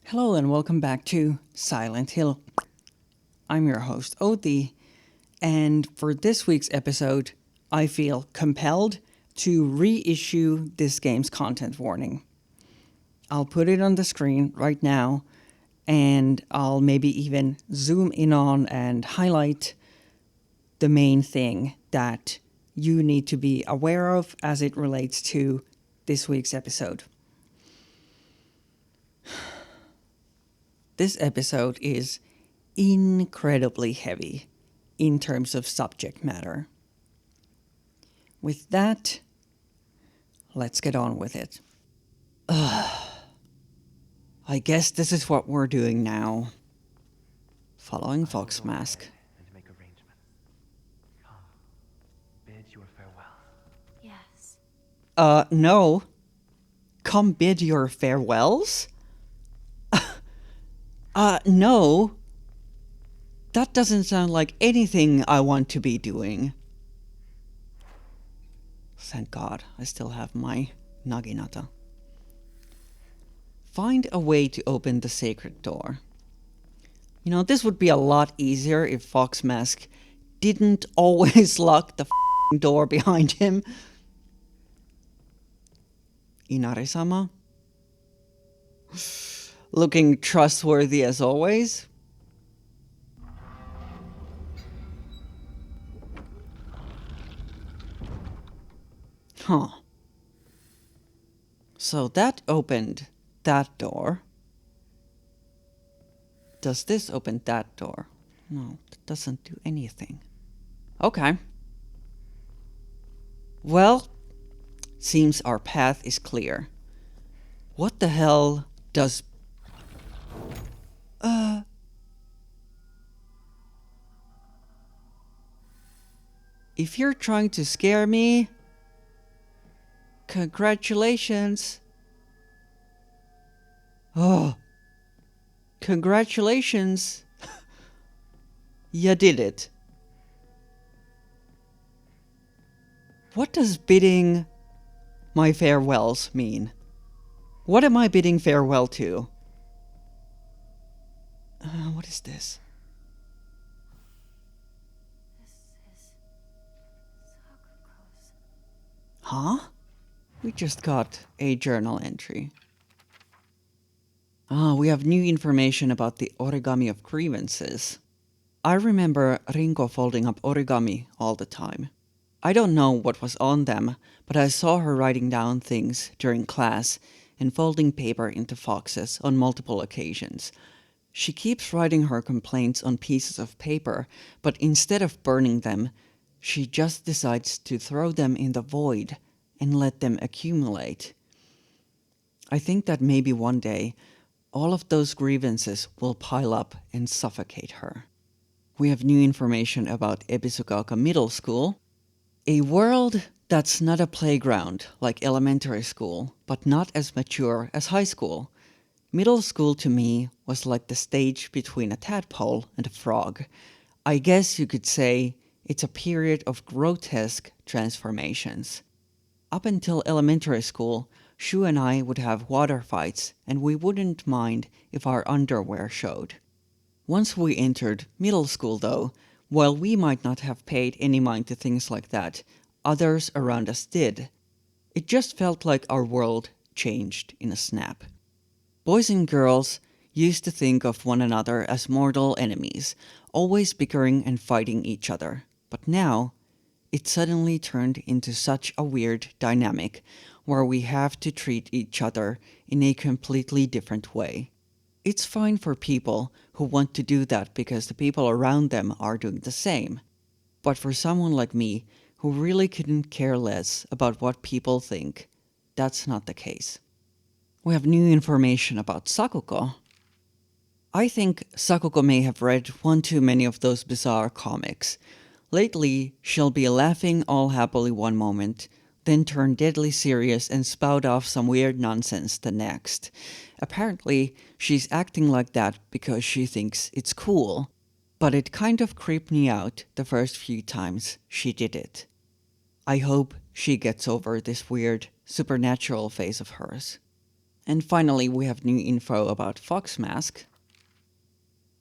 Hello and welcome back to Silent Hill. I'm your host, Oti, and for this week's episode, I feel compelled to reissue this game's content warning. I'll put it on the screen right now, and I'll maybe even zoom in on and highlight the main thing that you need to be aware of as it relates to this week's episode. This episode is incredibly heavy in terms of subject matter. With that, let's get on with it. I guess this is what we're doing now. Following Fox Mask. And to make arrangements. Come, bid your farewell. Yes. No. Come bid your farewells? No. That doesn't sound like anything I want to be doing. Thank God, I still have my Naginata. Find a way to open the sacred door. You know, this would be a lot easier if Fox Mask didn't always lock the door behind him. Inari-sama? Looking trustworthy as always. Huh. So that opened that door. Does this open that door? No, it doesn't do anything. Okay. Well, seems our path is clear. What the hell does... If you're trying to scare me... Congratulations. Oh. Congratulations. You did it. What does bidding my farewells mean? What am I bidding farewell to? What is this? This is Sakuko's. Huh? We just got a journal entry. We have new information about the origami of grievances. I remember Rinko folding up origami all the time. I don't know what was on them, but I saw her writing down things during class and folding paper into foxes on multiple occasions. She keeps writing her complaints on pieces of paper, but instead of burning them, she just decides to throw them in the void and let them accumulate. I think that maybe one day, all of those grievances will pile up and suffocate her. We have new information about Ebisugaoka Middle School, a world that's not a playground like elementary school, but not as mature as high school. Middle school to me was like the stage between a tadpole and a frog. I guess you could say it's a period of grotesque transformations. Up until elementary school, Shu and I would have water fights, and we wouldn't mind if our underwear showed. Once we entered middle school, though, while we might not have paid any mind to things like that, others around us did. It just felt like our world changed in a snap. Boys and girls used to think of one another as mortal enemies, always bickering and fighting each other. But now, it suddenly turned into such a weird dynamic where we have to treat each other in a completely different way. It's fine for people who want to do that because the people around them are doing the same. But for someone like me, who really couldn't care less about what people think, that's not the case. We have new information about Sakuko. I think Sakuko may have read one too many of those bizarre comics. Lately, she'll be laughing all happily one moment, then turn deadly serious and spout off some weird nonsense the next. Apparently, she's acting like that because she thinks it's cool, but it kind of creeped me out the first few times she did it. I hope she gets over this weird supernatural phase of hers. And finally, we have new info about Fox Mask.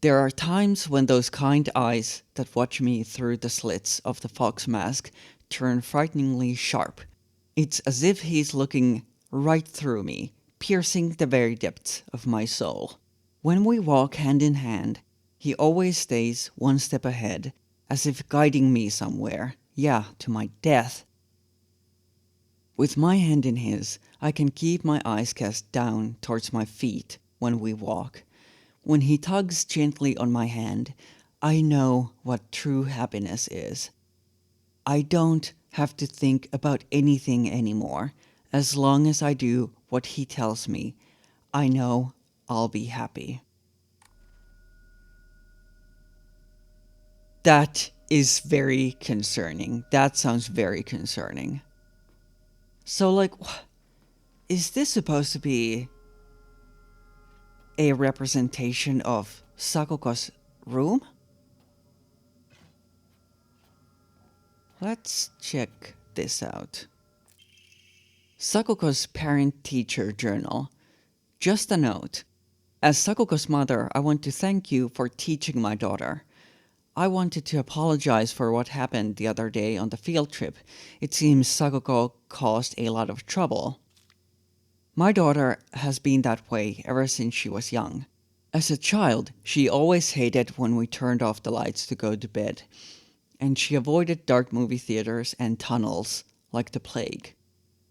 There are times when those kind eyes that watch me through the slits of the fox mask turn frighteningly sharp. It's as if he's looking right through me, piercing the very depths of my soul. When we walk hand in hand, he always stays one step ahead, as if guiding me somewhere, yeah, to my death. With my hand in his, I can keep my eyes cast down towards my feet when we walk. When he tugs gently on my hand, I know what true happiness is. I don't have to think about anything anymore. As long as I do what he tells me, I know I'll be happy. That is very concerning. That sounds very concerning. So, like, is this supposed to be a representation of Sakuko's room? Let's check this out. Sakuko's parent-teacher journal. Just a note. As Sakuko's mother, I want to thank you for teaching my daughter. I wanted to apologize for what happened the other day on the field trip. It seems Sakuko caused a lot of trouble. My daughter has been that way ever since she was young. As a child, she always hated when we turned off the lights to go to bed, and she avoided dark movie theaters and tunnels like the plague.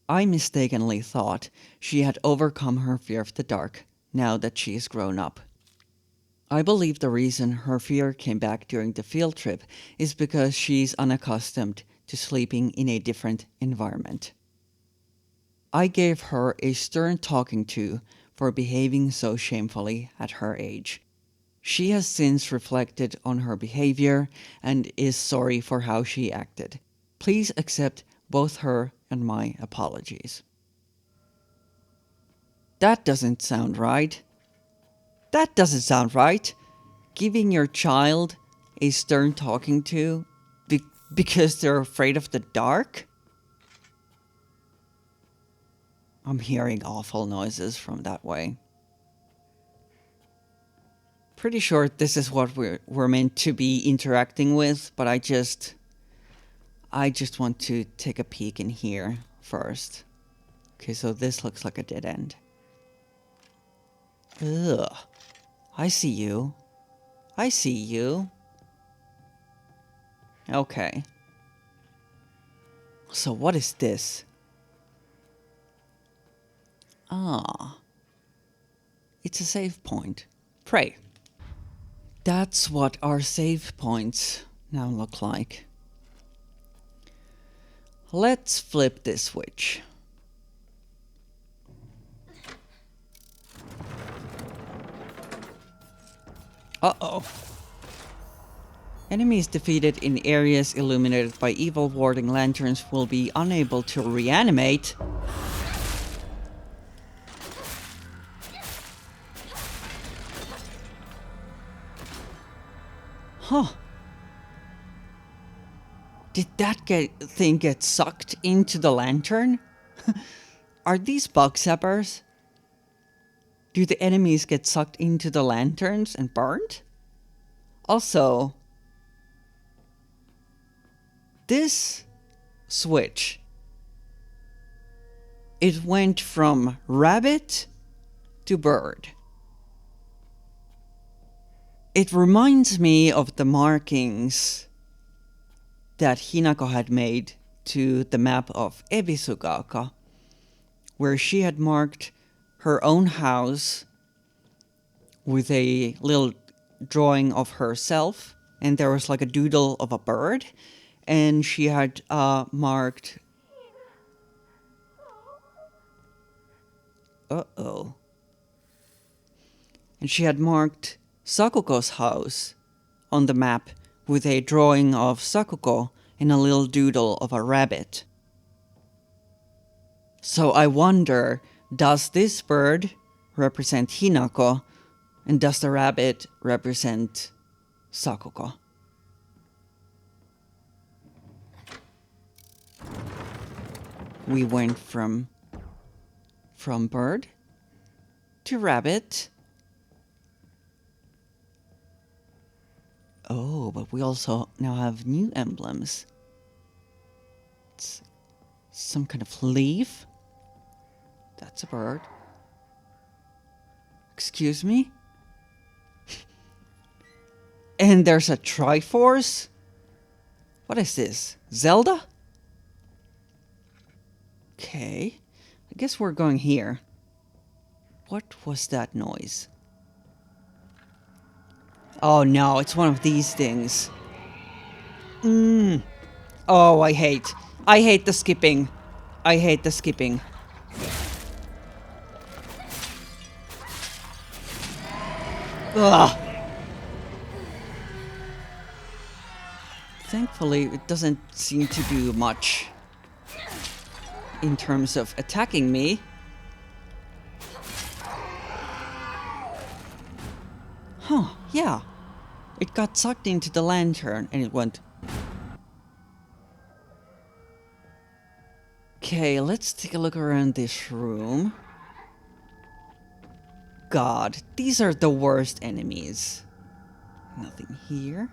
I mistakenly thought she had overcome her fear of the dark now that she is grown up. I believe the reason her fear came back during the field trip is because she's unaccustomed to sleeping in a different environment. I gave her a stern talking to for behaving so shamefully at her age. She has since reflected on her behavior and is sorry for how she acted. Please accept both her and my apologies. That doesn't sound right. That doesn't sound right. Giving your child a stern talking to because they're afraid of the dark? I'm hearing awful noises from that way. Pretty sure this is what we're meant to be interacting with, but I just want to take a peek in here first. Okay, so this looks like a dead end. Ugh. I see you. I see you. Okay. So what is this? Ah. It's a save point. Pray. That's what our save points now look like. Let's flip this switch. Uh-oh. Enemies defeated in areas illuminated by evil warding lanterns will be unable to reanimate. Huh. Did that thing get sucked into the lantern? Are these bug zappers? Do the enemies get sucked into the lanterns and burned? Also, this switch, it went from rabbit to bird. It reminds me of the markings that Hinako had made to the map of Ebisugaka, where she had marked her own house with a little drawing of herself, and there was like a doodle of a bird, and she had marked... Uh-oh. And she had marked Sakuko's house on the map with a drawing of Sakuko and a little doodle of a rabbit. So I wonder, does this bird represent Hinako, and does the rabbit represent Sakuko? We went from bird to Rabbit. Oh, but we also now have new emblems. It's some kind of leaf. That's a bird. Excuse me? And there's a Triforce? What is this? Zelda? Okay. I guess we're going here. What was that noise? Oh no, it's one of these things. Oh, I hate the skipping. I hate the skipping. Ugh. Thankfully, it doesn't seem to do much in terms of attacking me. Huh, yeah. It got sucked into the lantern and it went. Okay, let's take a look around this room. God, these are the worst enemies. Nothing here.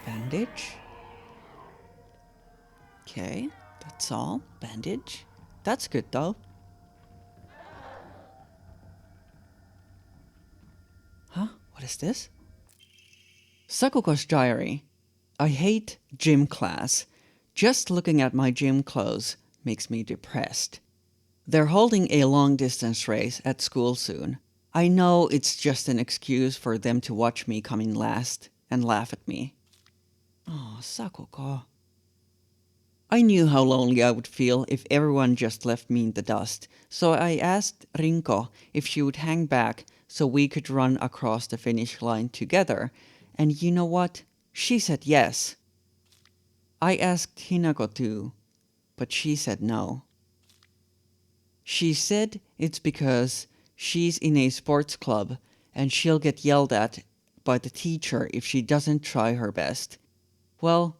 Bandage. Okay, that's all. Bandage. That's good though. Huh? What is this? Sakuko's diary. I hate gym class. Just looking at my gym clothes makes me depressed. They're holding a long-distance race at school soon. I know it's just an excuse for them to watch me come in last and laugh at me. Oh, Sakuko. I knew how lonely I would feel if everyone just left me in the dust, so I asked Rinko if she would hang back so we could run across the finish line together, and you know what? She said yes. I asked Hinako too, but she said no. She said it's because she's in a sports club and she'll get yelled at by the teacher if she doesn't try her best. Well,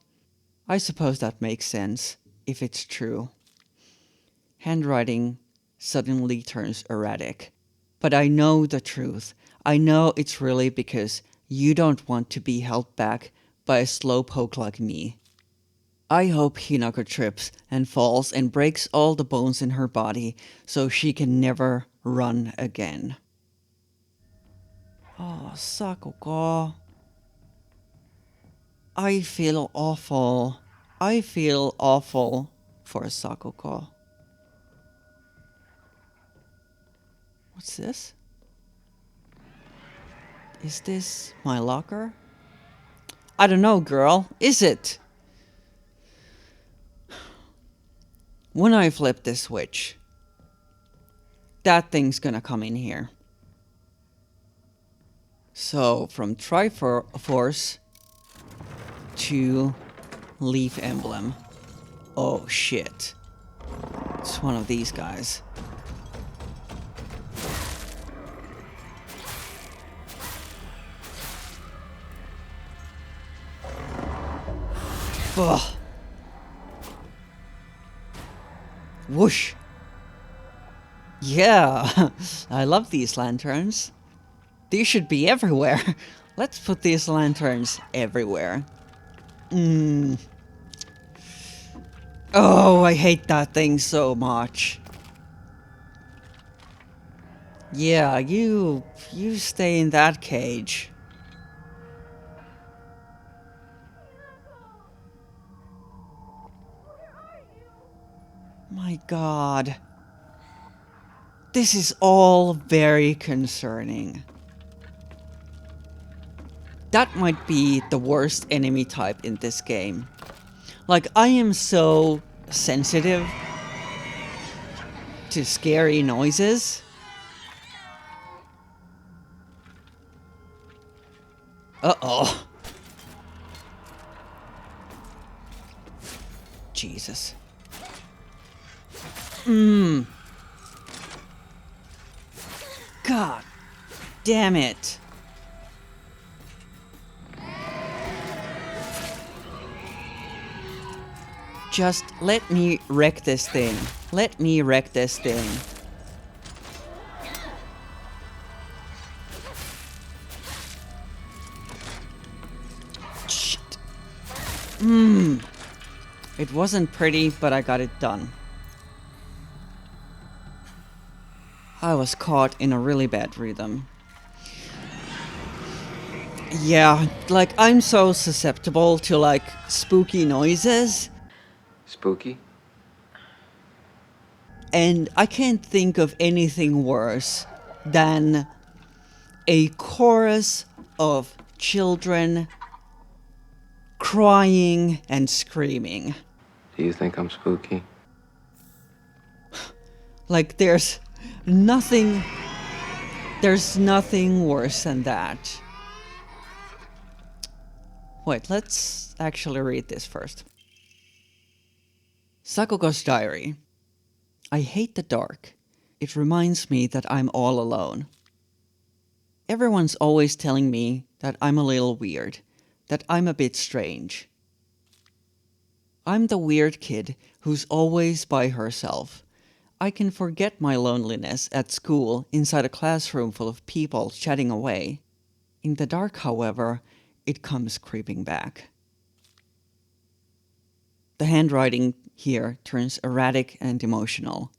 I suppose that makes sense, if it's true. Handwriting suddenly turns erratic. But I know the truth. I know it's really because you don't want to be held back by a slowpoke like me. I hope Hinako trips and falls and breaks all the bones in her body so she can never run again. Oh, Sakuko. I feel awful. I feel awful for Sakuko. What's this? Is this my locker? I don't know, girl. Is it? When I flip this switch, that thing's gonna come in here. So, from Triforce to Leaf Emblem. Oh shit. It's one of these guys. Ugh. Whoosh. Yeah, I love these lanterns. These should be everywhere. Let's put these lanterns everywhere. Oh, I hate that thing so much. Yeah, you stay in that cage. My God. This is all very concerning. That might be the worst enemy type in this game. Like, I am so sensitive to scary noises. Uh-oh. Jesus. God damn it. Just let me wreck this thing. Let me wreck this thing. Shit. It wasn't pretty, but I got it done. I was caught in a really bad rhythm. Yeah, like I'm so susceptible to like spooky noises, Spooky? and I can't think of anything worse than a chorus of children crying and screaming. Do you think I'm spooky? Like there's nothing worse than that. Wait, let's actually read this first. Sakugo's diary. I hate the dark. It reminds me that I'm all alone. Everyone's always telling me that I'm a little weird, that I'm a bit strange. I'm the weird kid who's always by herself. I can forget my loneliness at school inside a classroom full of people chatting away. In the dark, however, it comes creeping back. The handwriting here turns erratic and emotional.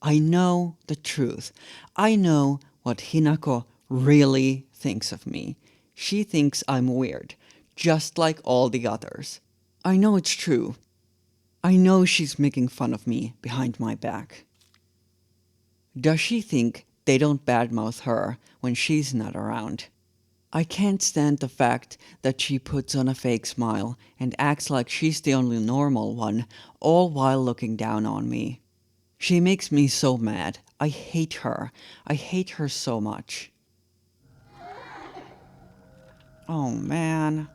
I know the truth. I know what Hinako really thinks of me. She thinks I'm weird, just like all the others. I know it's true. I know she's making fun of me behind my back. Does she think they don't badmouth her when she's not around? I can't stand the fact that she puts on a fake smile and acts like she's the only normal one, all while looking down on me. She makes me so mad. I hate her. I hate her so much. Oh man.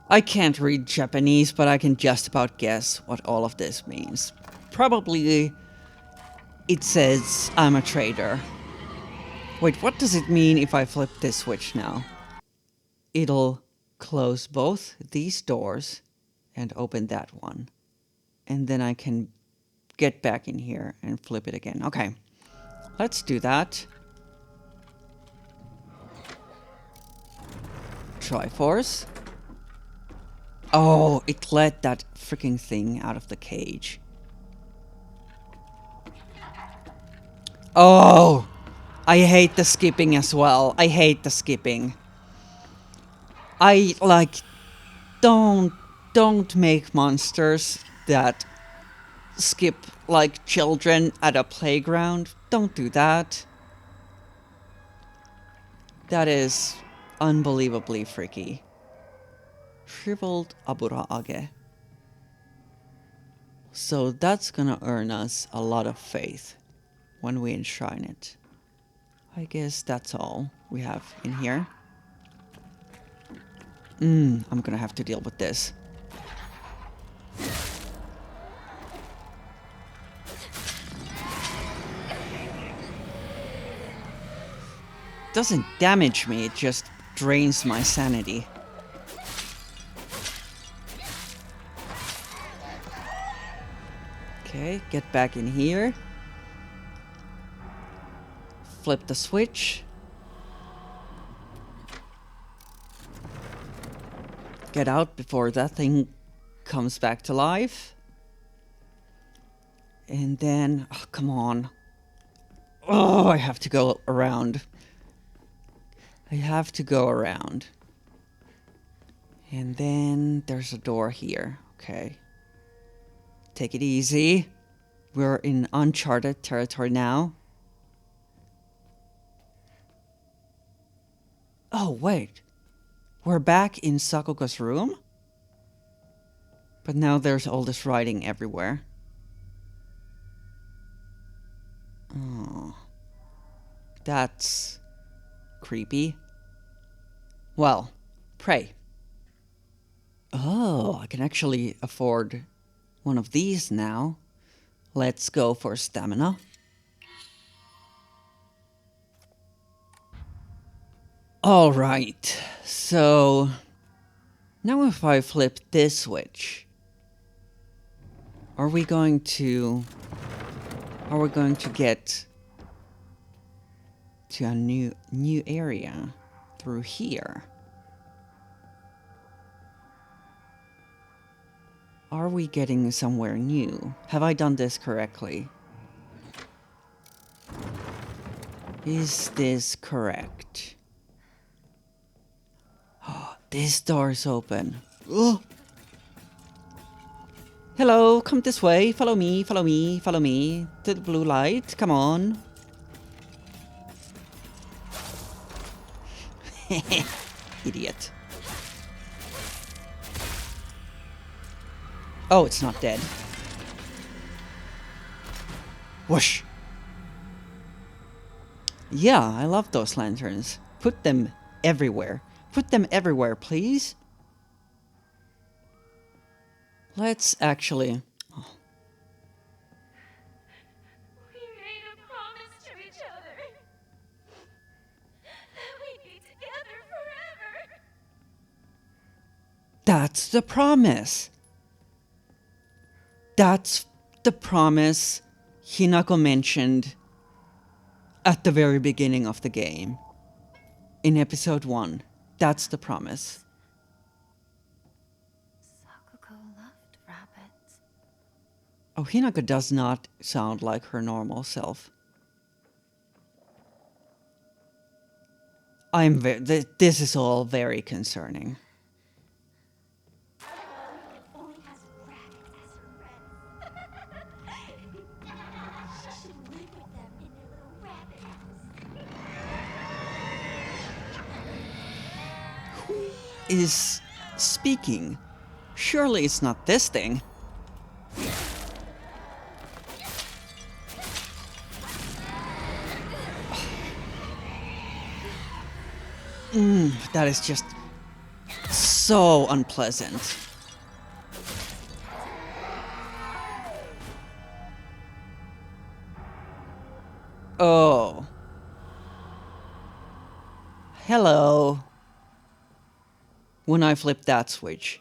I can't read Japanese, but I can just about guess what all of this means. Probably it says I'm a traitor. Wait, what does it mean if I flip this switch now? It'll close both these doors and open that one. And then I can get back in here and flip it again. Okay, let's do that. Triforce. Oh, it let that freaking thing out of the cage. Oh, I hate the skipping as well. I hate the skipping. I like don't make monsters that skip like children at a playground. Don't do that. That is unbelievably freaky. Shriveled Aburaage. So that's gonna earn us a lot of faith when we enshrine it. I guess that's all we have in here. I'm gonna have to deal with this. Doesn't damage me, it just drains my sanity. Okay, get back in here. Flip the switch. Get out before that thing comes back to life. And then, oh, come on. Oh, I have to go around. I have to go around. And then there's a door here. Okay. Take it easy. We're in uncharted territory now. Oh, wait. We're back in Sakuga's room? But now there's all this writing everywhere. Oh. That's creepy. Well, pray. Oh, I can actually afford one of these now. Let's go for stamina. Alright, so Now if I flip this switch, are we going to get to a new area through here? Are we getting somewhere new? Have I done this correctly? Is this correct? This door's open. Oh. Hello, come this way. Follow me, follow me, follow me. To the blue light. Come on. Idiot. Oh, it's not dead. Whoosh. Yeah, I love those lanterns. Put them everywhere. Put them everywhere, please. Let's actually... We made a promise to each other that we'd be together forever. That's the promise. That's the promise Hinako mentioned at the very beginning of the game. In episode 1. That's the promise. Sakuko loved rabbits. Oh, Hinako does not sound like her normal self. This is all very concerning. Only has rabbits as her friends. She should live with them in their little rabbit house. Is speaking. Surely it's not this thing. That is just so unpleasant. Oh. Hello. When I flip that switch,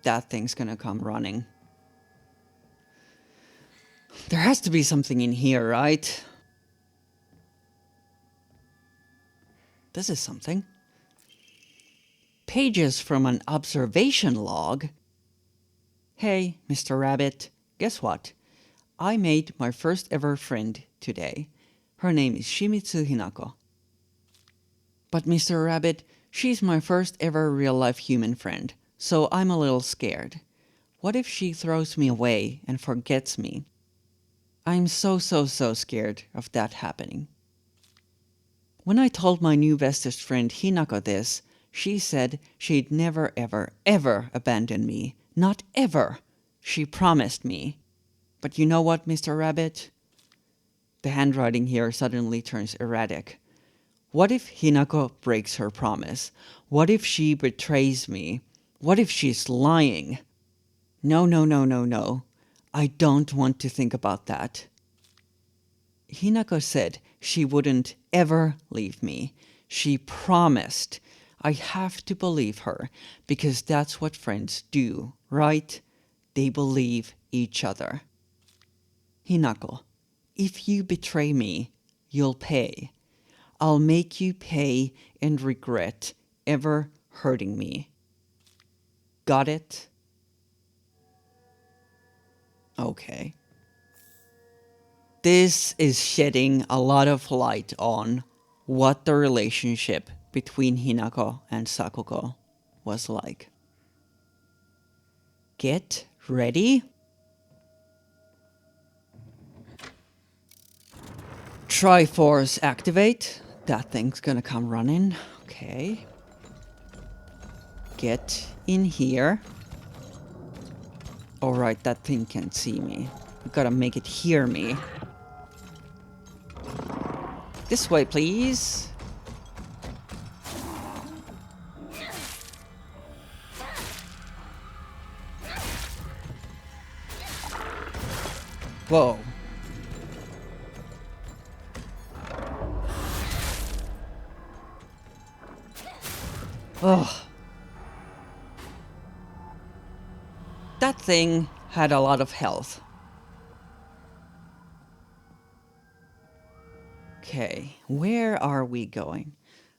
that thing's gonna come running. There has to be something in here, right? This is something. Pages from an observation log. Hey, Mr. Rabbit, guess what? I made my first ever friend today. Her name is Shimizu Hinako. But Mr. Rabbit, she's my first ever real-life human friend, so I'm a little scared. What if she throws me away and forgets me? I'm so scared of that happening. When I told my new bestest friend Hinako this, she said she'd never ever abandon me. Not ever. She promised me. But you know what, Mr. Rabbit? The handwriting here suddenly turns erratic. What if Hinako breaks her promise? What if she betrays me? What if she's lying? No. I don't want to think about that. Hinako said she wouldn't ever leave me. She promised. I have to believe her, because that's what friends do, right? They believe each other. Hinako, if you betray me, you'll pay. I'll make you pay and regret ever hurting me. Got it? Okay. This is shedding a lot of light on what the relationship between Hinako and Sakuko was like. Get ready. Triforce activate. That thing's gonna come running. Okay. Get in here. Alright, that thing can't see me. I gotta make it hear me. This way, please. Whoa. Oh. that thing had a lot of health. Okay, where are we going?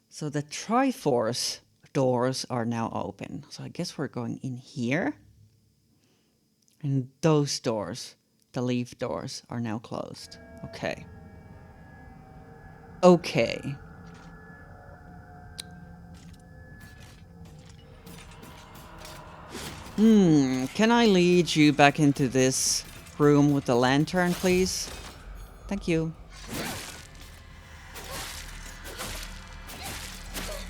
So the Triforce doors are now open. So I guess we're going in here. And those doors, the leaf doors, are now closed. Okay. Okay. Can I lead you back into this room with the lantern, please? Thank you.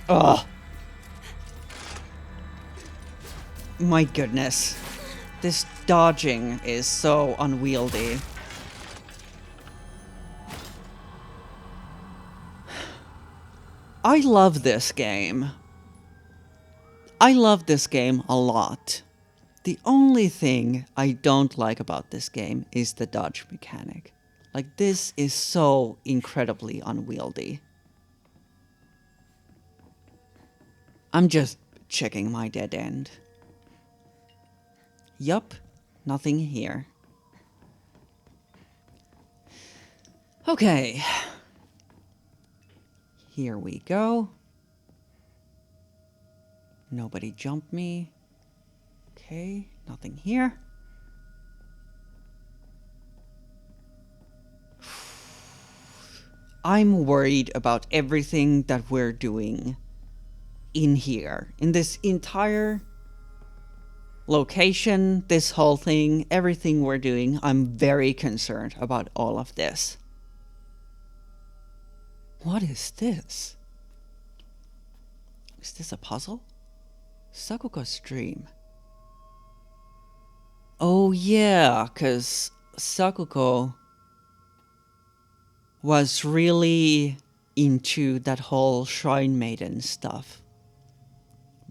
Ugh. My goodness. This dodging is so unwieldy. I love this game. I love this game a lot. The only thing I don't like about this game is the dodge mechanic. Like, this is so incredibly unwieldy. I'm just checking my dead end. Yup, nothing here. Okay. Here we go. Nobody jump me. Okay, nothing here. I'm worried about everything that we're doing in here. In this entire location, this whole thing, everything we're doing, I'm very concerned about all of this. What is this? Is this a puzzle? Sakuga's dream. Oh yeah, because Sakugo was really into that whole Shrine Maiden stuff.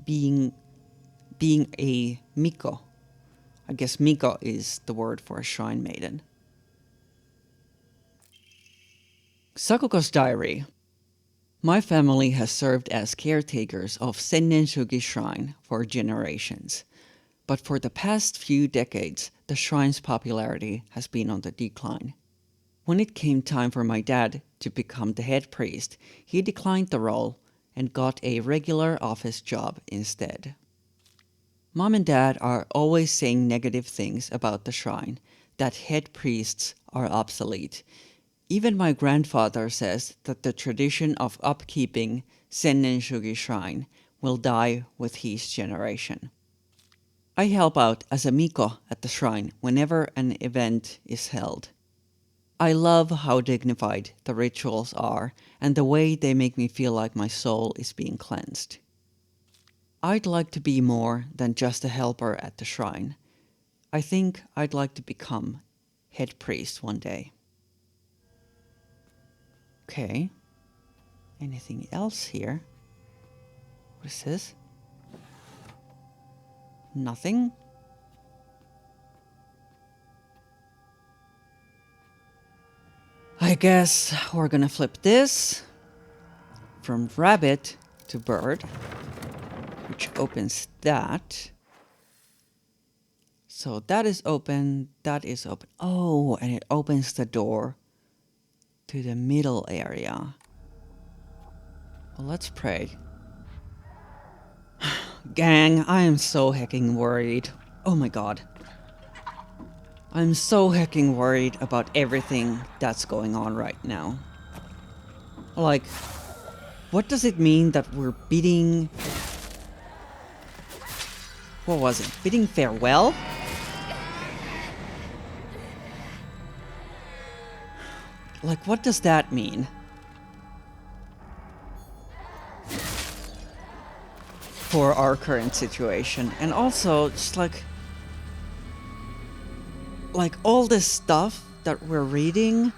Being a Miko. I guess Miko is the word for a Shrine Maiden. Sakugo's diary. My family has served as caretakers of Sennenshugi Shrine for generations. But for the past few decades, the shrine's popularity has been on the decline. When it came time for my dad to become the head priest, he declined the role and got a regular office job instead. Mom and Dad are always saying negative things about the shrine, that head priests are obsolete. Even my grandfather says that the tradition of upkeeping Sennenshugi Shrine will die with his generation. I help out as a Miko at the shrine whenever an event is held. I love how dignified the rituals are and the way they make me feel like my soul is being cleansed. I'd like to be more than just a helper at the shrine. I think I'd like to become head priest one day. Okay. Anything else here? What is this? Nothing? I guess we're gonna flip this from rabbit to bird, which opens that. So that is open, that is open. Oh, and it opens the door to the middle area. Well, let's pray. Gang, I am so hecking worried. Oh my god. I'm so hecking worried about everything that's going on right now. Like, what does it mean that we're bidding... What was it? Bidding farewell? Like, what does that mean? For our current situation. And also, just like all this stuff that we're reading,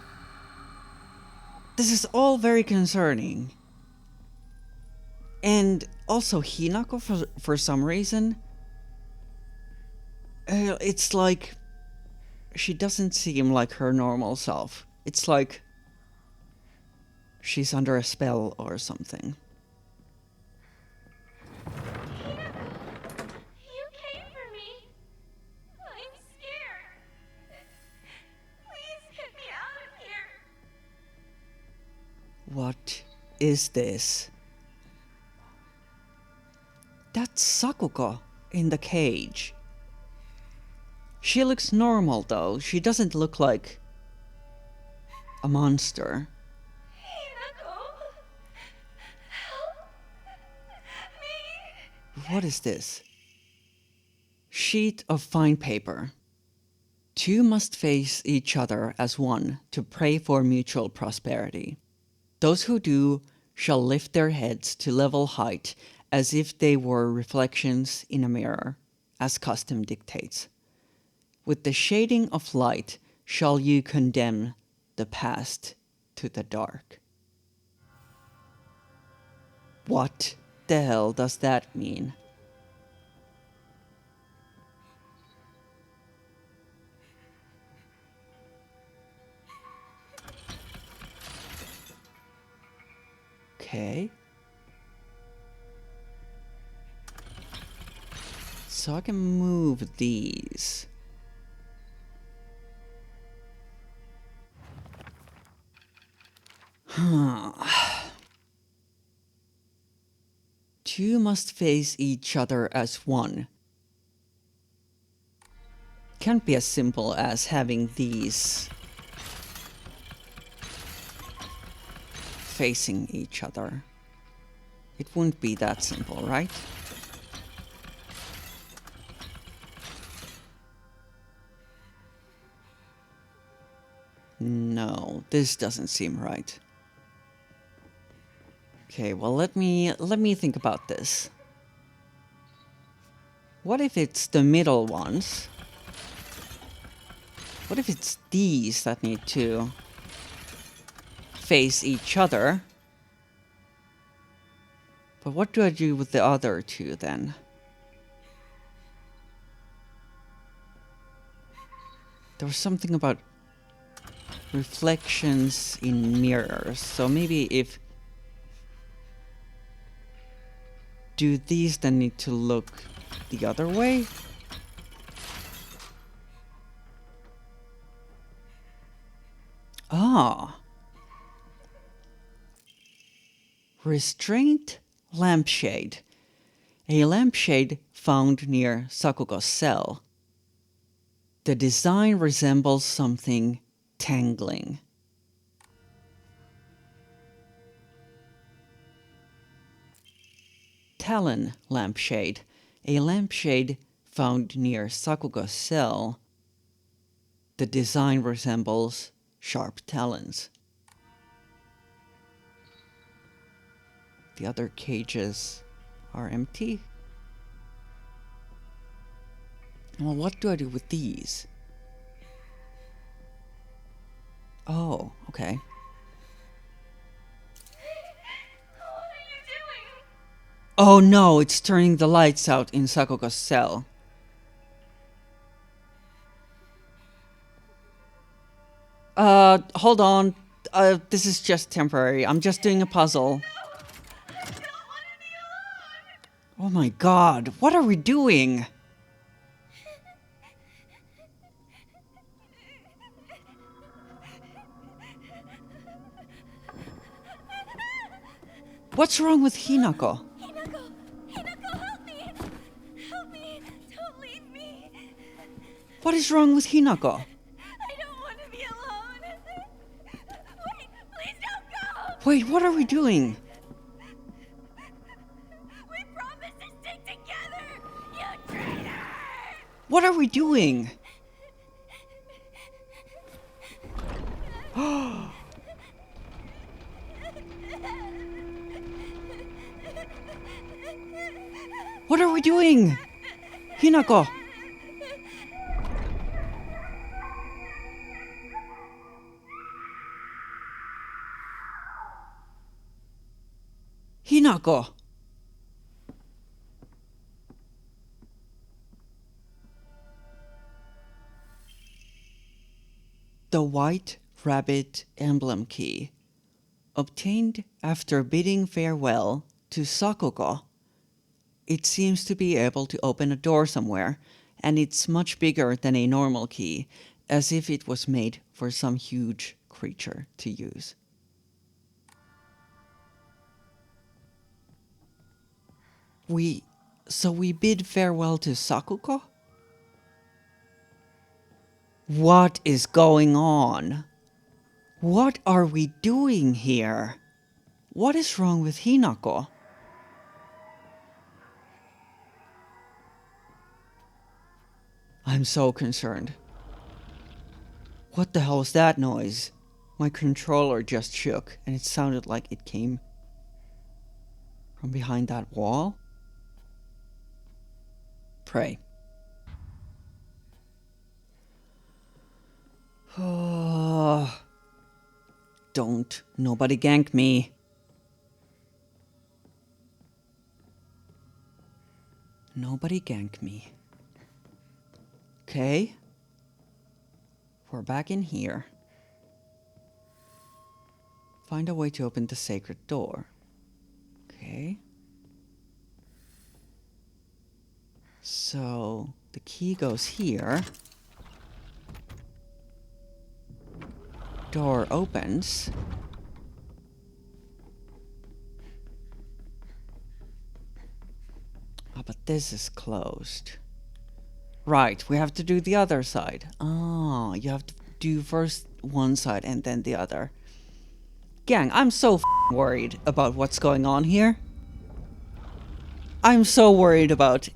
this is all very concerning. And also Hinako, for some reason, it's like she doesn't seem like her normal self. It's like she's under a spell or something. You came for me. What is this? That's Sakuko in the cage. She looks normal though. She doesn't look like a monster. Hinako! Help me! What is this? Sheet of fine paper. Two must face each other as one to pray for mutual prosperity. Those who do shall lift their heads to level height as if they were reflections in a mirror, as custom dictates. With the shading of light shall you condemn the past to the dark. What the hell does that mean? Okay. So I can move these. Two must face each other as one. Can't be as simple as having these facing each other. It wouldn't be that simple, right? No, this doesn't seem right. Okay, well let me think about this. What if it's the middle ones? What if it's these that need to face each other? But what do I do with the other two then? There was something about reflections in mirrors, so maybe if... Do these then need to look the other way? Ah. Restraint lampshade. A lampshade found near Sakugo's cell. The design resembles something tangling. Talon lampshade. A lampshade found near Sakugo's cell. The design resembles sharp talons. The other cages are empty. Well, what do I do with these? Oh, okay. What are you doing? Oh no, it's turning the lights out in Sakugo's cell. Hold on. This is just temporary. I'm just doing a puzzle. I don't want to be alone! Oh my god, what are we doing? What's wrong with Hinako? Hinako! Hinako, help me! Help me! Don't leave me! What is wrong with Hinako? I don't want to be alone! Wait! Please don't go! Wait, what are we doing? We promised to stick together! You traitor! What are we doing? What are we doing? Hinako! Hinako! The White Rabbit Emblem Key. Obtained after bidding farewell to Sakugo. It seems to be able to open a door somewhere, and it's much bigger than a normal key, as if it was made for some huge creature to use. So we bid farewell to Sakuko? What is going on? What are we doing here? What is wrong with Hinako? I'm so concerned. What the hell was that noise? My controller just shook and it sounded like it came from behind that wall. Pray. Don't nobody gank me. Nobody gank me. Okay. We're back in here. Find a way to open the sacred door. Okay. So the key goes here. Door opens. Ah, but this is closed. Right, we have to do the other side. Ah, you have to do first one side and then the other. Gang, I'm so worried about what's going on here. I'm so worried about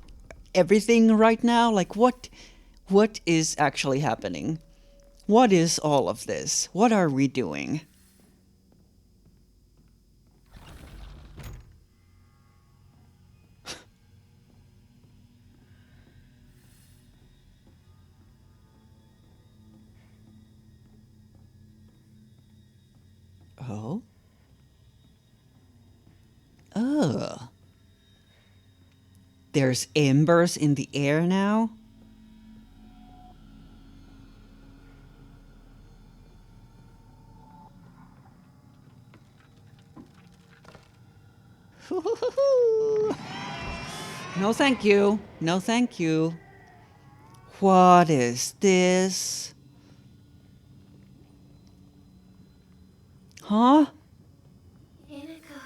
everything right now. Like, what is actually happening? What is all of this? What are we doing? Oh? Ugh. There's embers in the air now? No thank you. No thank you. What is this? Huh? Inako,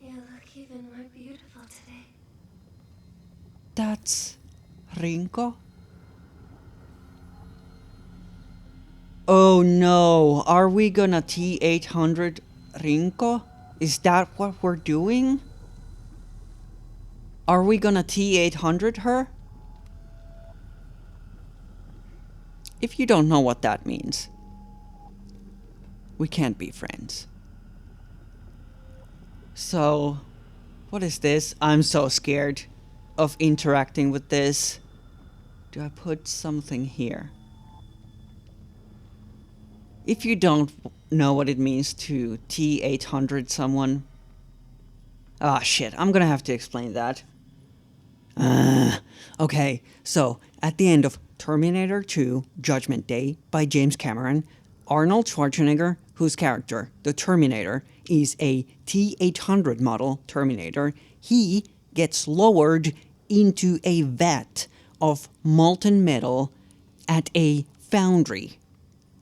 you look even more beautiful today. That's Rinko? Oh no, are we gonna T-800 Rinko? Is that what we're doing? Are we gonna T-800 her? If you don't know what that means, we can't be friends. So, what is this? I'm so scared of interacting with this. Do I put something here? If you don't know what it means to T-800 someone... Ah, shit, I'm gonna have to explain that. Okay, so at the end of Terminator 2 Judgment Day by James Cameron, Arnold Schwarzenegger, whose character, the Terminator, is a T-800 model Terminator, he gets lowered into a vat of molten metal at a foundry.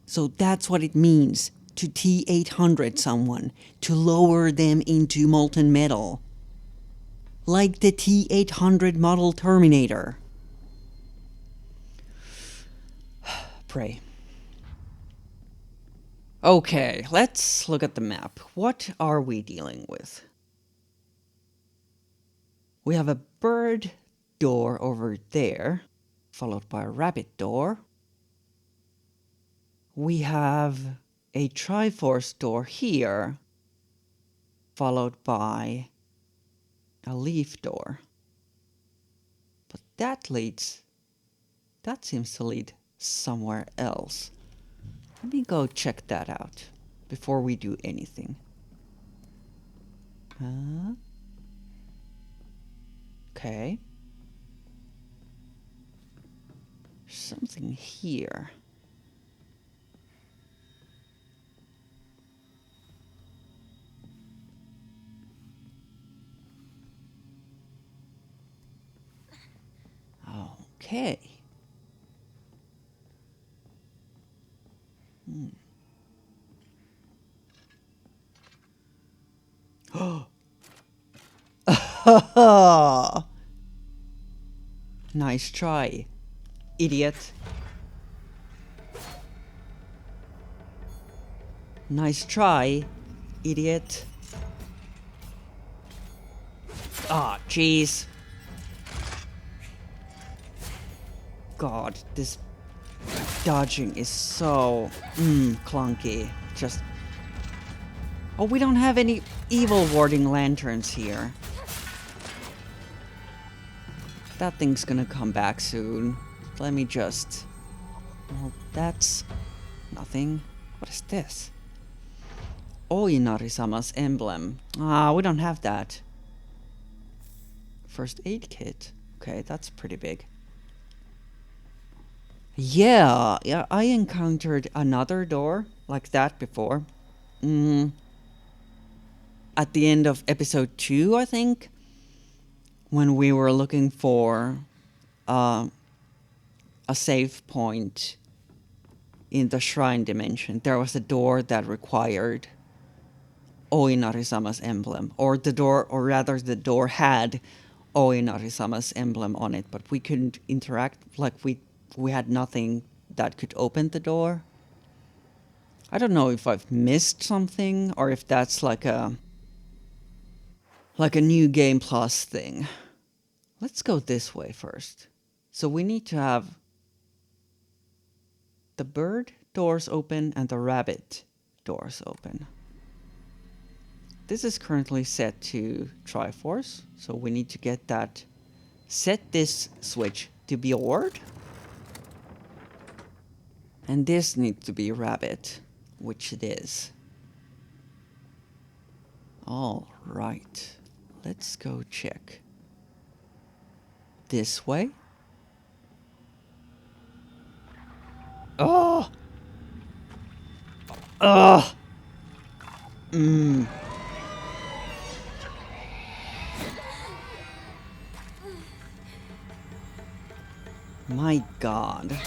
So that's what it means to T-800 someone, to lower them into molten metal. Like the T-800 model Terminator. Pray. Okay, let's look at the map. What are we dealing with? We have a bird door over there, followed by a rabbit door. We have a Triforce door here, followed by a leaf door. But that seems to lead somewhere else. Let me go check that out before we do anything. Okay. Something here. Okay. Nice try, idiot. Nice try, idiot. Ah, jeez. God, this dodging is so clunky. Just... Oh, we don't have any evil warding lanterns here. That thing's gonna come back soon. Let me just... Well, that's... nothing. What is this? Oinari-sama's emblem. Ah, we don't have that. First aid kit. Okay, that's pretty big. Yeah, I encountered another door like that before. At the end of episode 2, I think, when we were looking for a save point in the shrine dimension, there was a door that required Oinari-sama's emblem, or rather the door had Oinari-sama's emblem on it, but we couldn't interact. Like we had nothing that could open the door. I don't know if I've missed something or if that's like a new game plus thing. Let's go this way first. So we need to have the bird doors open and the rabbit doors open. This is currently set to Triforce, so we need to get that. Set this switch to be a word. And this needs to be rabbit, which it is. All right, let's go check. This way. Oh! Ugh! My god.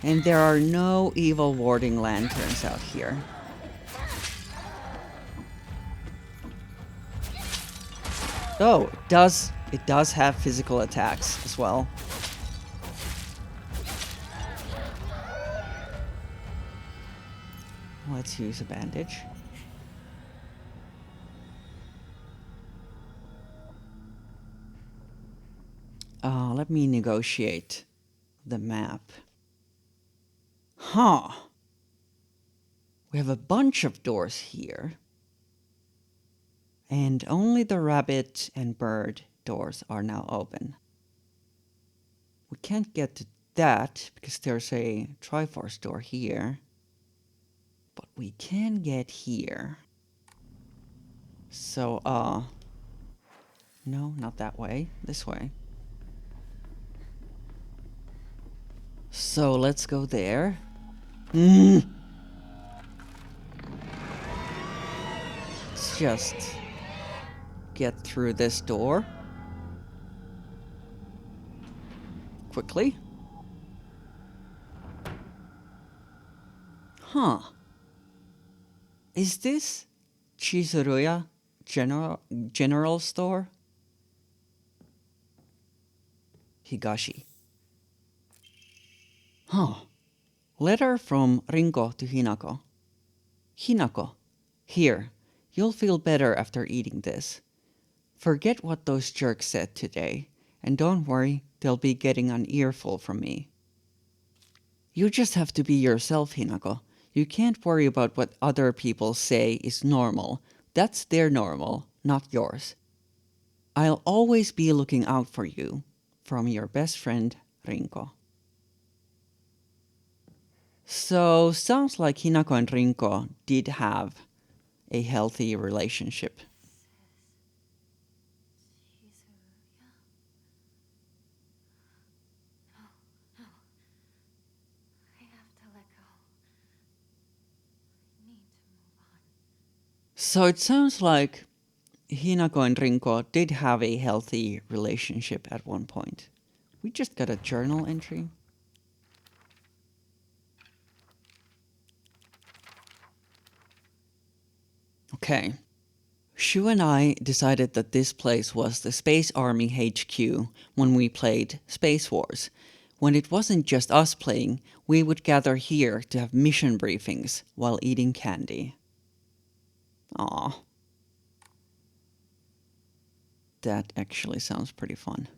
And there are no evil warding lanterns out here. Oh, it does have physical attacks as well. Let's use a bandage. Let me negotiate the map. Huh. We have a bunch of doors here. And only the rabbit and bird doors are now open. We can't get to that because there's a Triforce door here. But we can get here. So, no, not that way. This way. So, let's go there. Let's just get through this door. Quickly. Huh. Is this Chizuruya General Store? Higashi. Huh. Letter from Rinko to Hinako. Hinako, here. You'll feel better after eating this. Forget what those jerks said today, and don't worry, they'll be getting an earful from me. You just have to be yourself, Hinako. You can't worry about what other people say is normal. That's their normal, not yours. I'll always be looking out for you. From your best friend, Rinko. So, sounds like Hinako and Rinko did have a healthy relationship. So it sounds like Hinako and Rinko did have a healthy relationship at one point. We just got a journal entry. Okay. Shu and I decided that this place was the Space Army HQ when we played Space Wars. When it wasn't just us playing, we would gather here to have mission briefings while eating candy. Aw. That actually sounds pretty fun.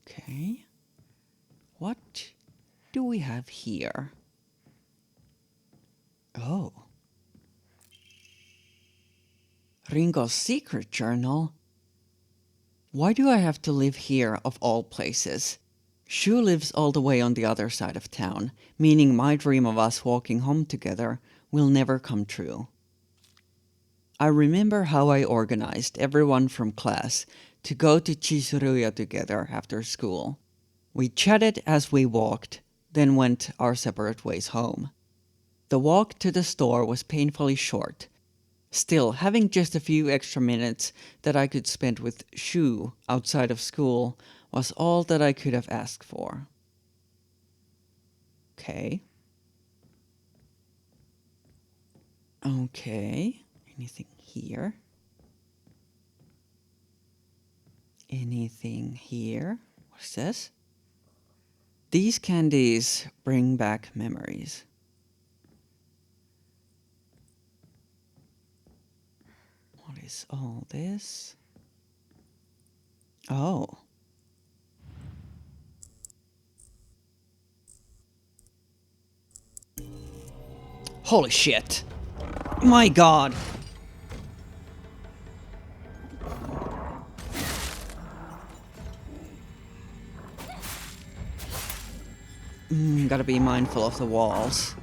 Okay. What do we have here? Oh. Ringo's secret journal? Why do I have to live here of all places? Shu lives all the way on the other side of town, meaning my dream of us walking home together will never come true. I remember how I organized everyone from class to go to Chisuruya together after school. We chatted as we walked, then went our separate ways home. The walk to the store was painfully short. Still, having just a few extra minutes that I could spend with Shu outside of school was all that I could have asked for. Okay. Okay. Anything here? Anything here? What's this? These candies bring back memories. What is all this? Oh. Holy shit. My god. Gotta be mindful of the walls.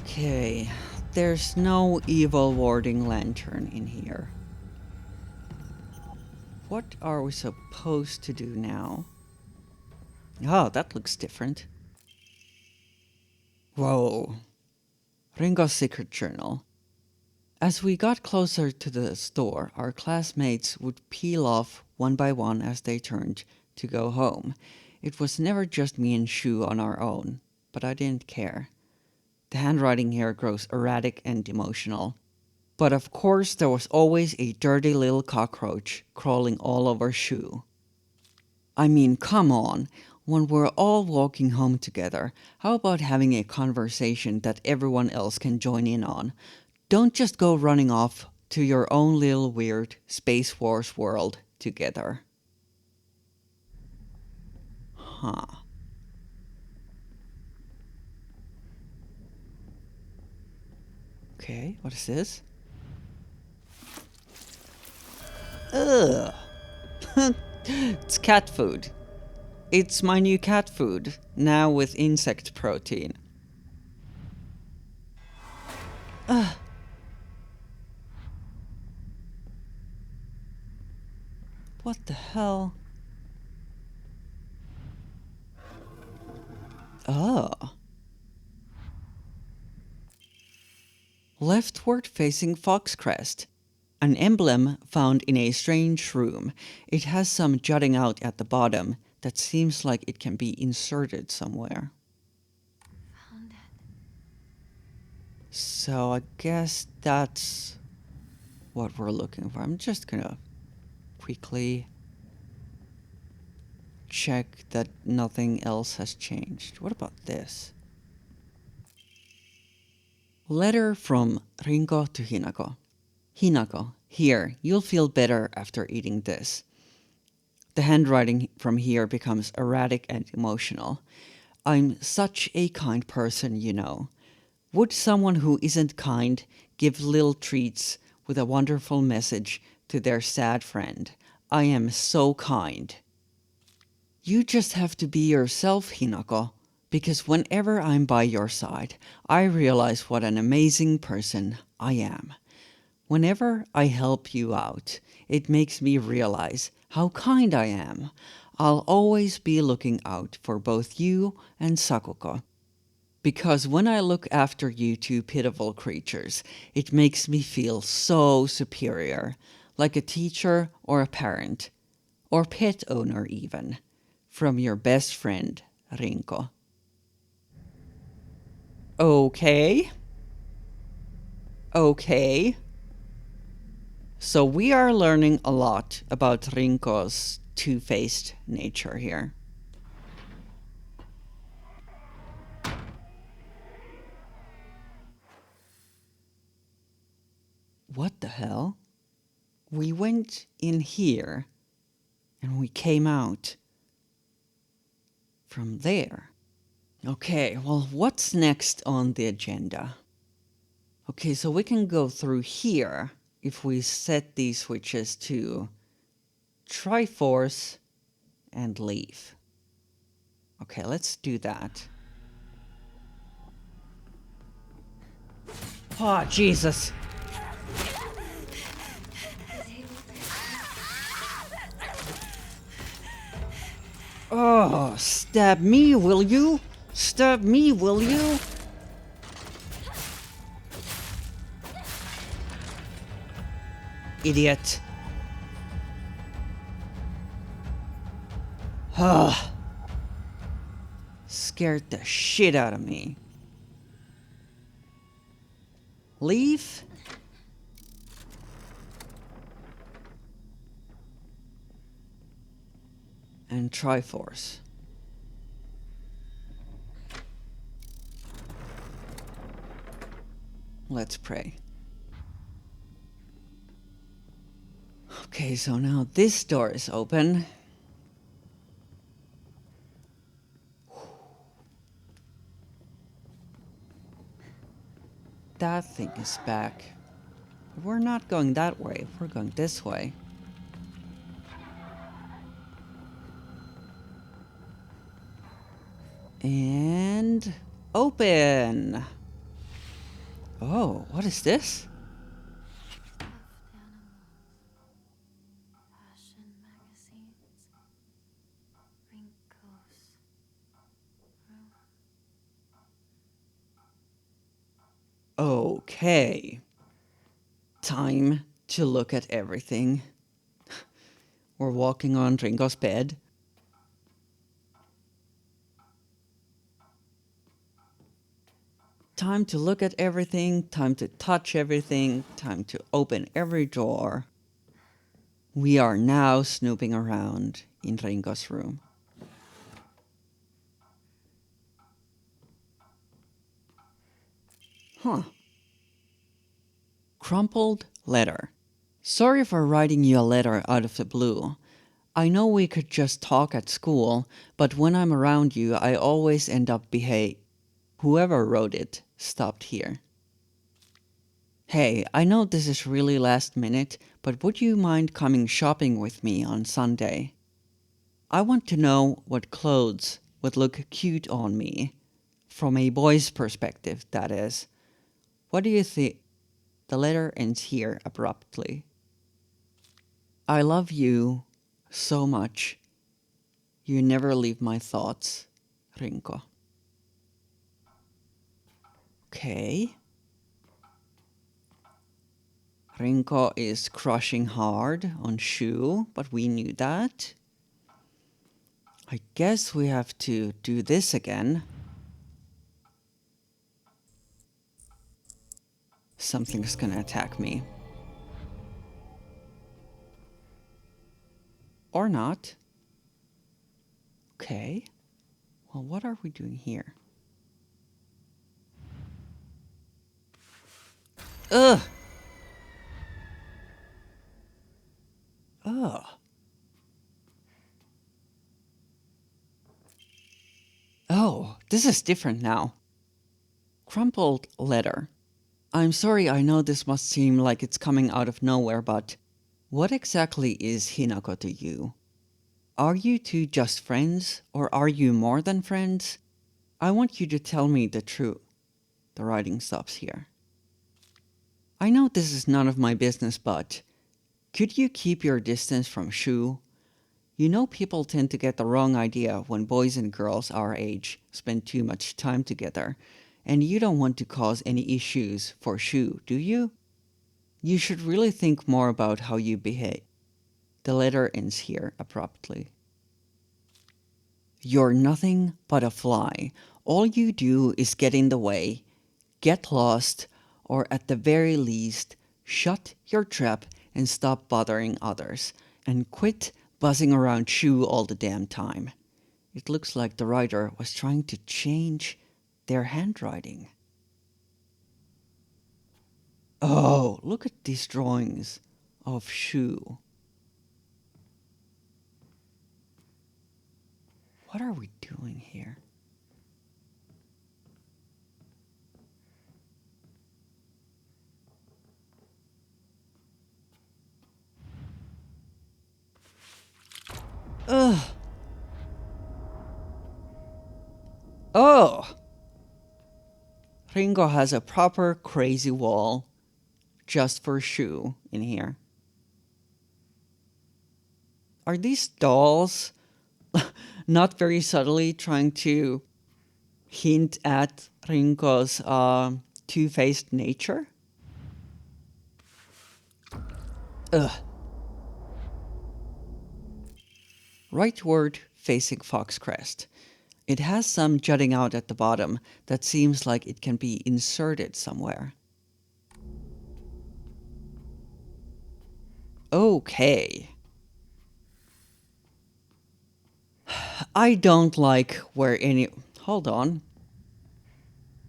Okay, there's no evil warding lantern in here. What are we supposed to do now? Oh, that looks different. Whoa. Ringo's secret journal. As we got closer to the store, our classmates would peel off one by one as they turned to go home. It was never just me and Shu on our own, but I didn't care. The handwriting here grows erratic and emotional. But of course there was always a dirty little cockroach crawling all over Shu. I mean, come on. When we're all walking home together, how about having a conversation that everyone else can join in on? Don't just go running off to your own little weird Space Wars world together. Huh. Okay, what is this? Ugh. It's cat food. It's my new cat food, now with insect protein. Ugh. What the hell? Oh. Leftward facing Foxcrest. An emblem found in a strange room. It has some jutting out at the bottom that seems like it can be inserted somewhere. Found it. So I guess that's what we're looking for. I'm just gonna quickly check that nothing else has changed. What about this? Letter from Ringo to Hinako. Hinako, here, you'll feel better after eating this. The handwriting from here becomes erratic and emotional. I'm such a kind person, you know. Would someone who isn't kind give little treats with a wonderful message to their sad friend? I am so kind. You just have to be yourself, Hinako, because whenever I'm by your side, I realize what an amazing person I am. Whenever I help you out, it makes me realize how kind I am. I'll always be looking out for both you and Sakuko. Because when I look after you two pitiful creatures, it makes me feel so superior, like a teacher or a parent, or pet owner even, from your best friend, Rinko. Okay. Okay. So we are learning a lot about Rinko's two-faced nature here. What the hell? We went in here and we came out from there. Okay, well, what's next on the agenda? Okay, so we can go through here if we set these switches to Triforce and leave. Okay, let's do that. Oh, Jesus. Oh, stab me, will you? Stab me, will you? Idiot. Ah. Scared the shit out of me. Leave? And Triforce. Let's pray. Okay, so now this door is open. That thing is back. But we're not going that way, we're going this way. And open. Oh, what is this? Fashion magazines. Rinko's room. Okay. Time to look at everything. We're walking on Ringo's bed. Time to look at everything, time to touch everything, time to open every door. We are now snooping around in Ringo's room. Huh. Crumpled letter. Sorry for writing you a letter out of the blue. I know we could just talk at school, but when I'm around you, I always end up Whoever wrote it stopped here. Hey, I know this is really last minute, but would you mind coming shopping with me on Sunday? I want to know what clothes would look cute on me. From a boy's perspective, that is. What do you think? The letter ends here abruptly. I love you so much. You never leave my thoughts, Rinko. Okay. Rinko is crushing hard on Shu, but we knew that. I guess we have to do this again. Something's gonna attack me. Or not. Okay. Well, what are we doing here? Ugh! Ugh. Oh, this is different now. Crumpled letter. I'm sorry, I know this must seem like it's coming out of nowhere, but what exactly is Hinako to you? Are you two just friends, or are you more than friends? I want you to tell me the truth. The writing stops here. I know this is none of my business, but could you keep your distance from Shu? You know people tend to get the wrong idea when boys and girls our age spend too much time together, and you don't want to cause any issues for Shu, do you? You should really think more about how you behave. The letter ends here abruptly. You're nothing but a fly. All you do is get in the way, get lost, or at the very least, shut your trap and stop bothering others, and quit buzzing around Shu all the damn time. It looks like the writer was trying to change their handwriting. Oh, look at these drawings of Shu. What are we doing here? Ugh. Oh! Ringo has a proper crazy wall just for Shu in here. Are these dolls not very subtly trying to hint at Ringo's two-faced nature? Ugh. Rightward facing Foxcrest. It has some jutting out at the bottom that seems like it can be inserted somewhere. Okay. I don't like where any... Hold on.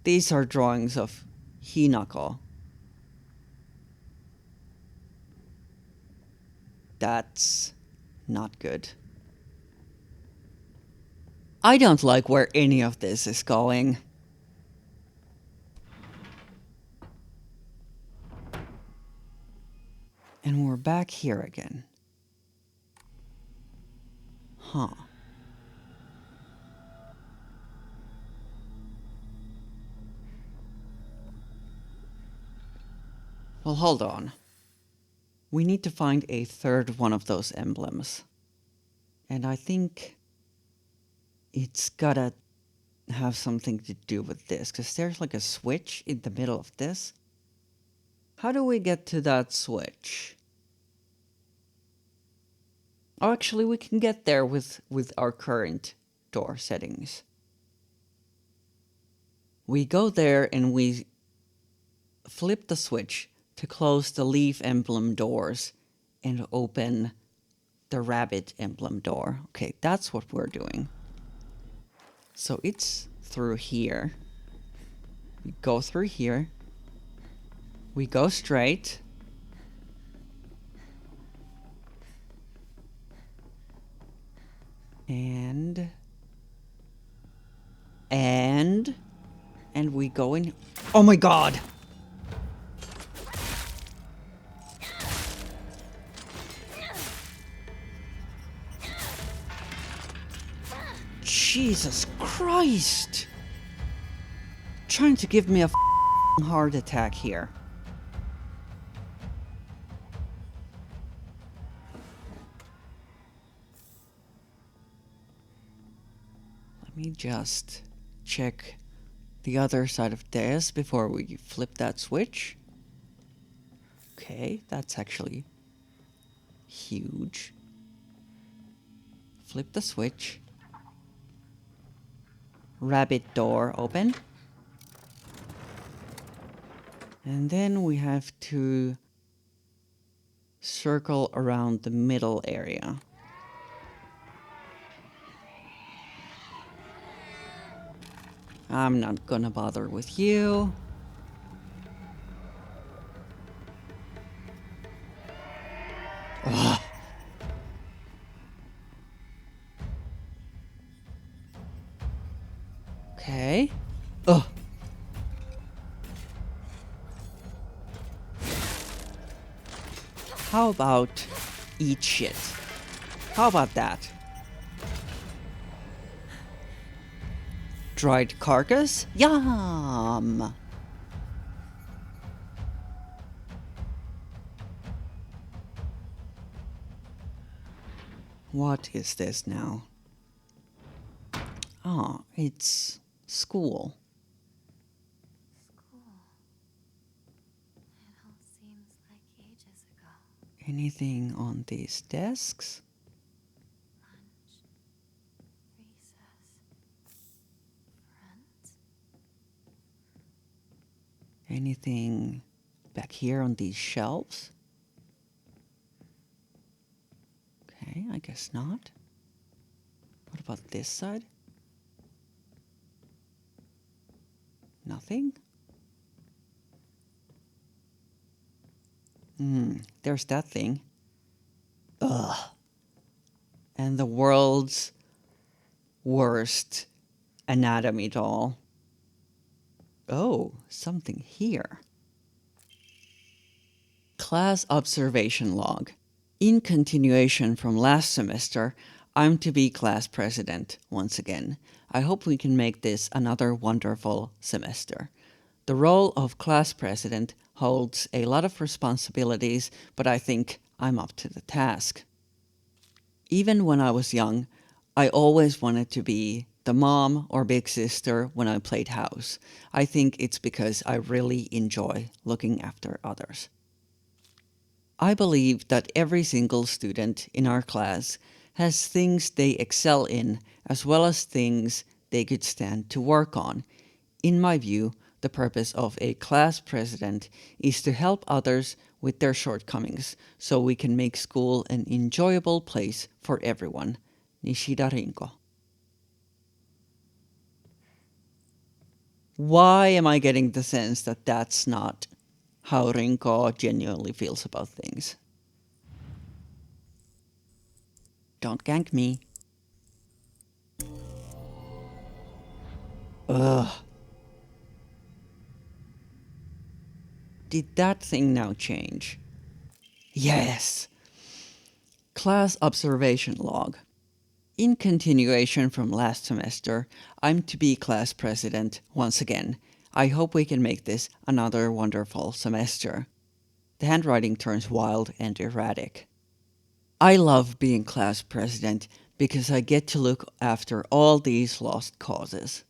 These are drawings of Hinako. That's not good. I don't like where any of this is going. And we're back here again. Huh. Well, hold on. We need to find a third one of those emblems. And I think it's gotta have something to do with this, because there's like a switch in the middle of this. How do we get to that switch? Oh, actually, we can get there with our current door settings. We go there and we flip the switch to close the leaf emblem doors and open the rabbit emblem door. Okay, that's what we're doing. So it's through here. We go through here. We go straight. And we go in. Oh my god! Jesus Christ! Trying to give me a heart attack here. Let me just check the other side of this before we flip that switch. Okay, that's actually huge. Flip the switch. Rabbit door open. And then we have to circle around the middle area. I'm not gonna bother with you. Ugh. Okay. Ugh. How about eat shit? How about that? Dried carcass? Yum! What is this now? Oh, it's school. School. It all seems like ages ago. Anything on these desks? Lunch. Recess. Friends. Anything back here on these shelves? Okay, I guess not. What about this side? Nothing? There's that thing. Ugh. And the world's worst anatomy doll. Oh, something here. Class observation log. In continuation from last semester, I'm to be class president once again. I hope we can make this another wonderful semester. The role of class president holds a lot of responsibilities, but I think I'm up to the task. Even when I was young, I always wanted to be the mom or big sister when I played house. I think it's because I really enjoy looking after others. I believe that every single student in our class has things they excel in as well as things they could stand to work on. In my view, the purpose of a class president is to help others with their shortcomings so we can make school an enjoyable place for everyone. Nishida Rinko. Why am I getting the sense that that's not how Rinko genuinely feels about things? Don't gank me. Ugh. Did that thing now change? Yes! Class observation log. In continuation from last semester, I'm to be class president once again. I hope we can make this another wonderful semester. The handwriting turns wild and erratic. I love being class president because I get to look after all these lost causes.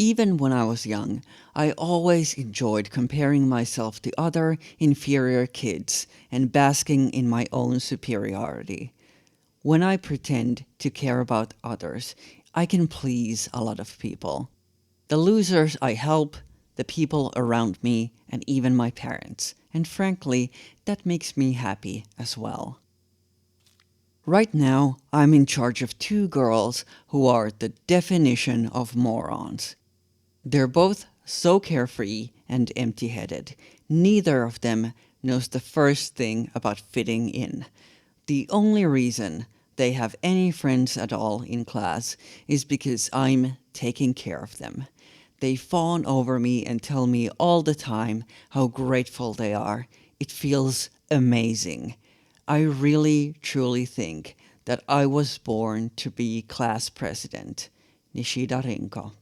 Even when I was young, I always enjoyed comparing myself to other inferior kids and basking in my own superiority. When I pretend to care about others, I can please a lot of people. The losers I help, the people around me, and even my parents. And frankly, that makes me happy as well. Right now, I'm in charge of two girls who are the definition of morons. They're both so carefree and empty-headed. Neither of them knows the first thing about fitting in. The only reason they have any friends at all in class is because I'm taking care of them. They fawn over me and tell me all the time how grateful they are. It feels amazing. I really, truly think that I was born to be class president. Nishida Rinko.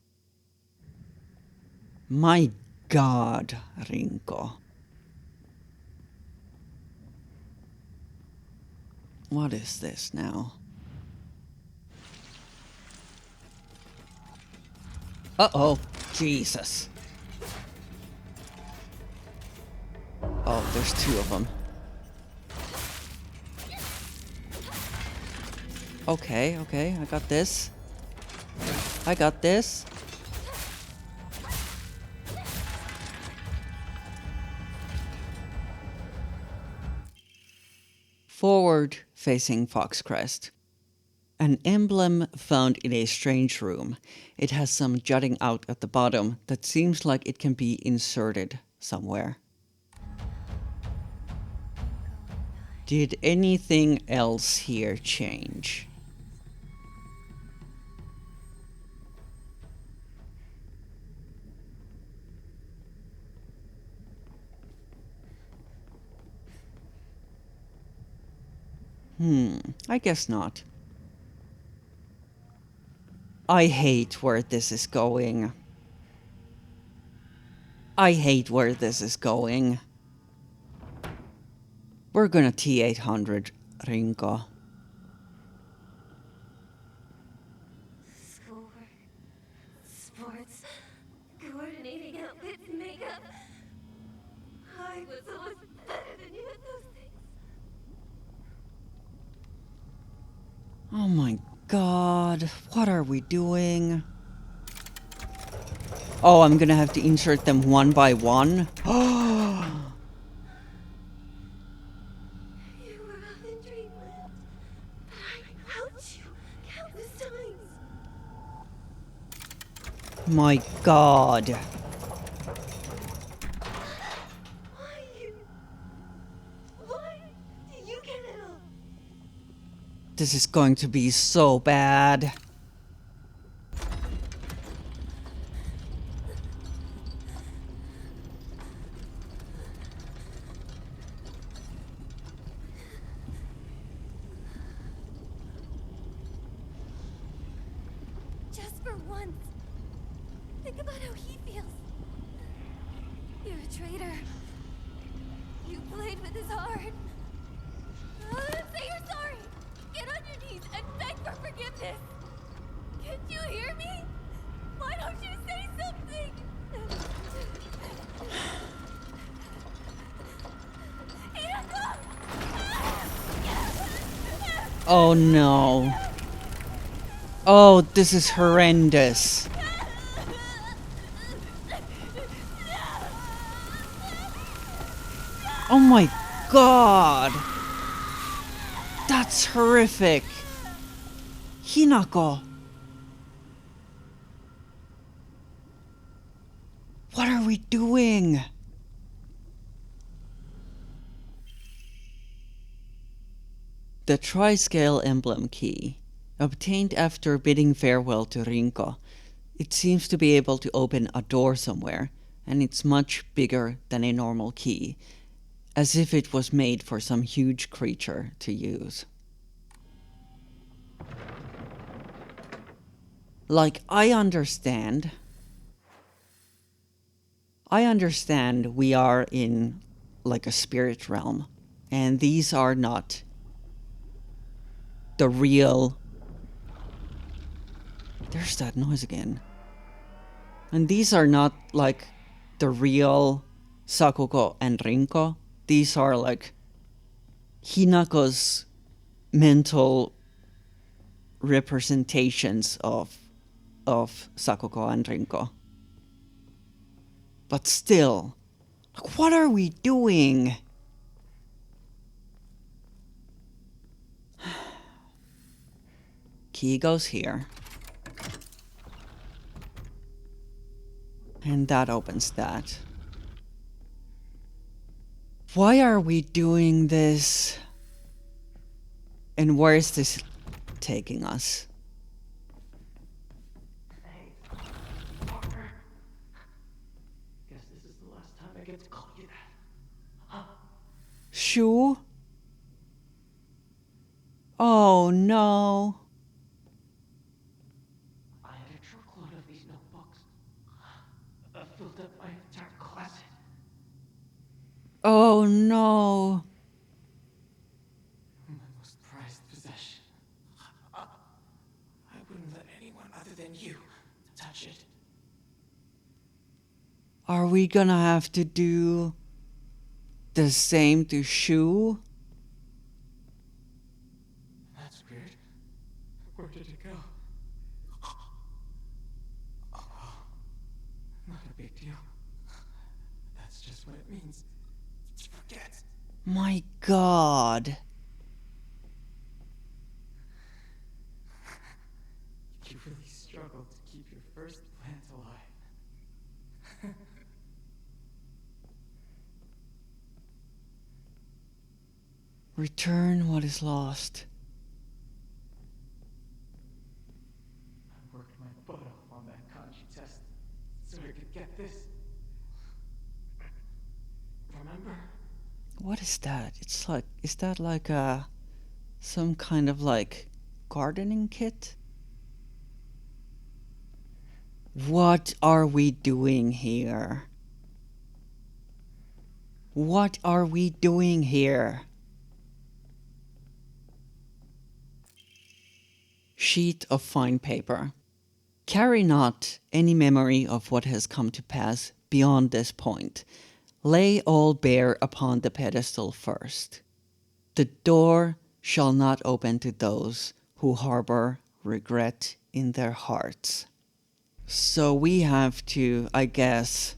My God, Rinko. What is this now? Uh-oh. Jesus. Oh, there's two of them. Okay, I got this. I got this. Forward facing Foxcrest. An emblem found in a strange room. It has some jutting out at the bottom that seems like it can be inserted somewhere. Did anything else here change? I guess not. I hate where this is going. I hate where this is going. We're gonna T800, Rinko. Schoolwork. Sports. Coordinating outfits, makeup. I was almost Oh my god, what are we doing? Oh, I'm gonna have to insert them one by one? You were up in dreamland, but I helped you countless times. My god. Why you? Why do you get it all? This is going to be so bad. Just for once, think about how he feels. You're a traitor. You played with his heart. Say you're sorry. Get on your knees and beg for forgiveness. Can't you hear me? Why don't you say something? Hinako! Oh no. Oh, this is horrendous. Oh my god. That's horrific. Hinako. What are we doing? The Triscale emblem key. Obtained after bidding farewell to Rinko. It seems to be able to open a door somewhere, and it's much bigger than a normal key, as if it was made for some huge creature to use. Like, I understand we are in like a spirit realm, and these are not the real... There's that noise again. And these are not like the real Sakuko and Rinko. These are like Hinako's mental representations of Sakuko and Rinko. But still, like, what are we doing? Key goes here. And that opens that. Why are we doing this? And where is this taking us? Hey, partner. Guess this is the last time I get to call you that. Shu? Oh no. I had a truckload of these notebooks. I filled up my entire closet. Oh no. My most prized possession. I wouldn't let anyone other than you touch it. Are we gonna have to do the same to Shu? That's weird. Where did it go? Oh, not a big deal. That's just what it means. To forget. My god. You really struggled to keep your first plant alive. Return what is lost. I worked my butt off on that kanji test so I could get this. Remember? What is that? It's like, is that like a, some kind of like gardening kit? What are we doing here? What are we doing here? Sheet of fine paper. Carry not any memory of what has come to pass beyond this point. Lay all bare upon the pedestal first. The door shall not open to those who harbor regret in their hearts. So we have to, I guess,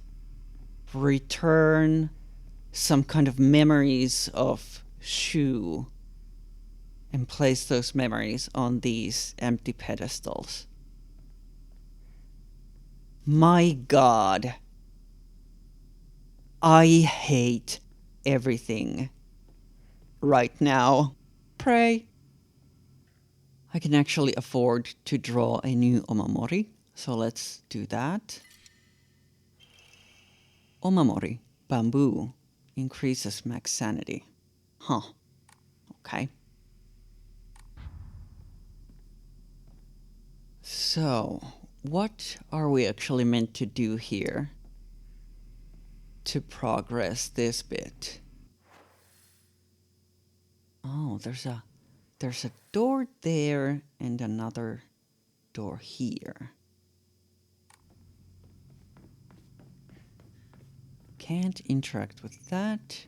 return some kind of memories of Shu and place those memories on these empty pedestals. My God. I hate everything right now. Pray. I can actually afford to draw a new Omamori, so let's do that. Omamori, bamboo, increases max sanity. Huh. Okay. So, what are we actually meant to do here to progress this bit? Oh, there's a door there and another door here. Can't interact with that.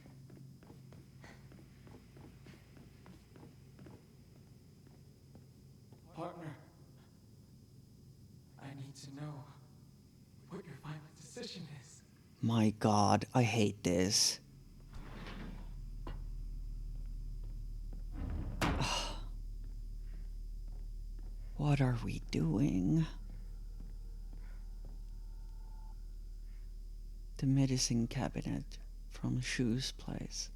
Partner, I need to know what your final decision is. My God, I hate this. What are we doing? The medicine cabinet from Shu's place.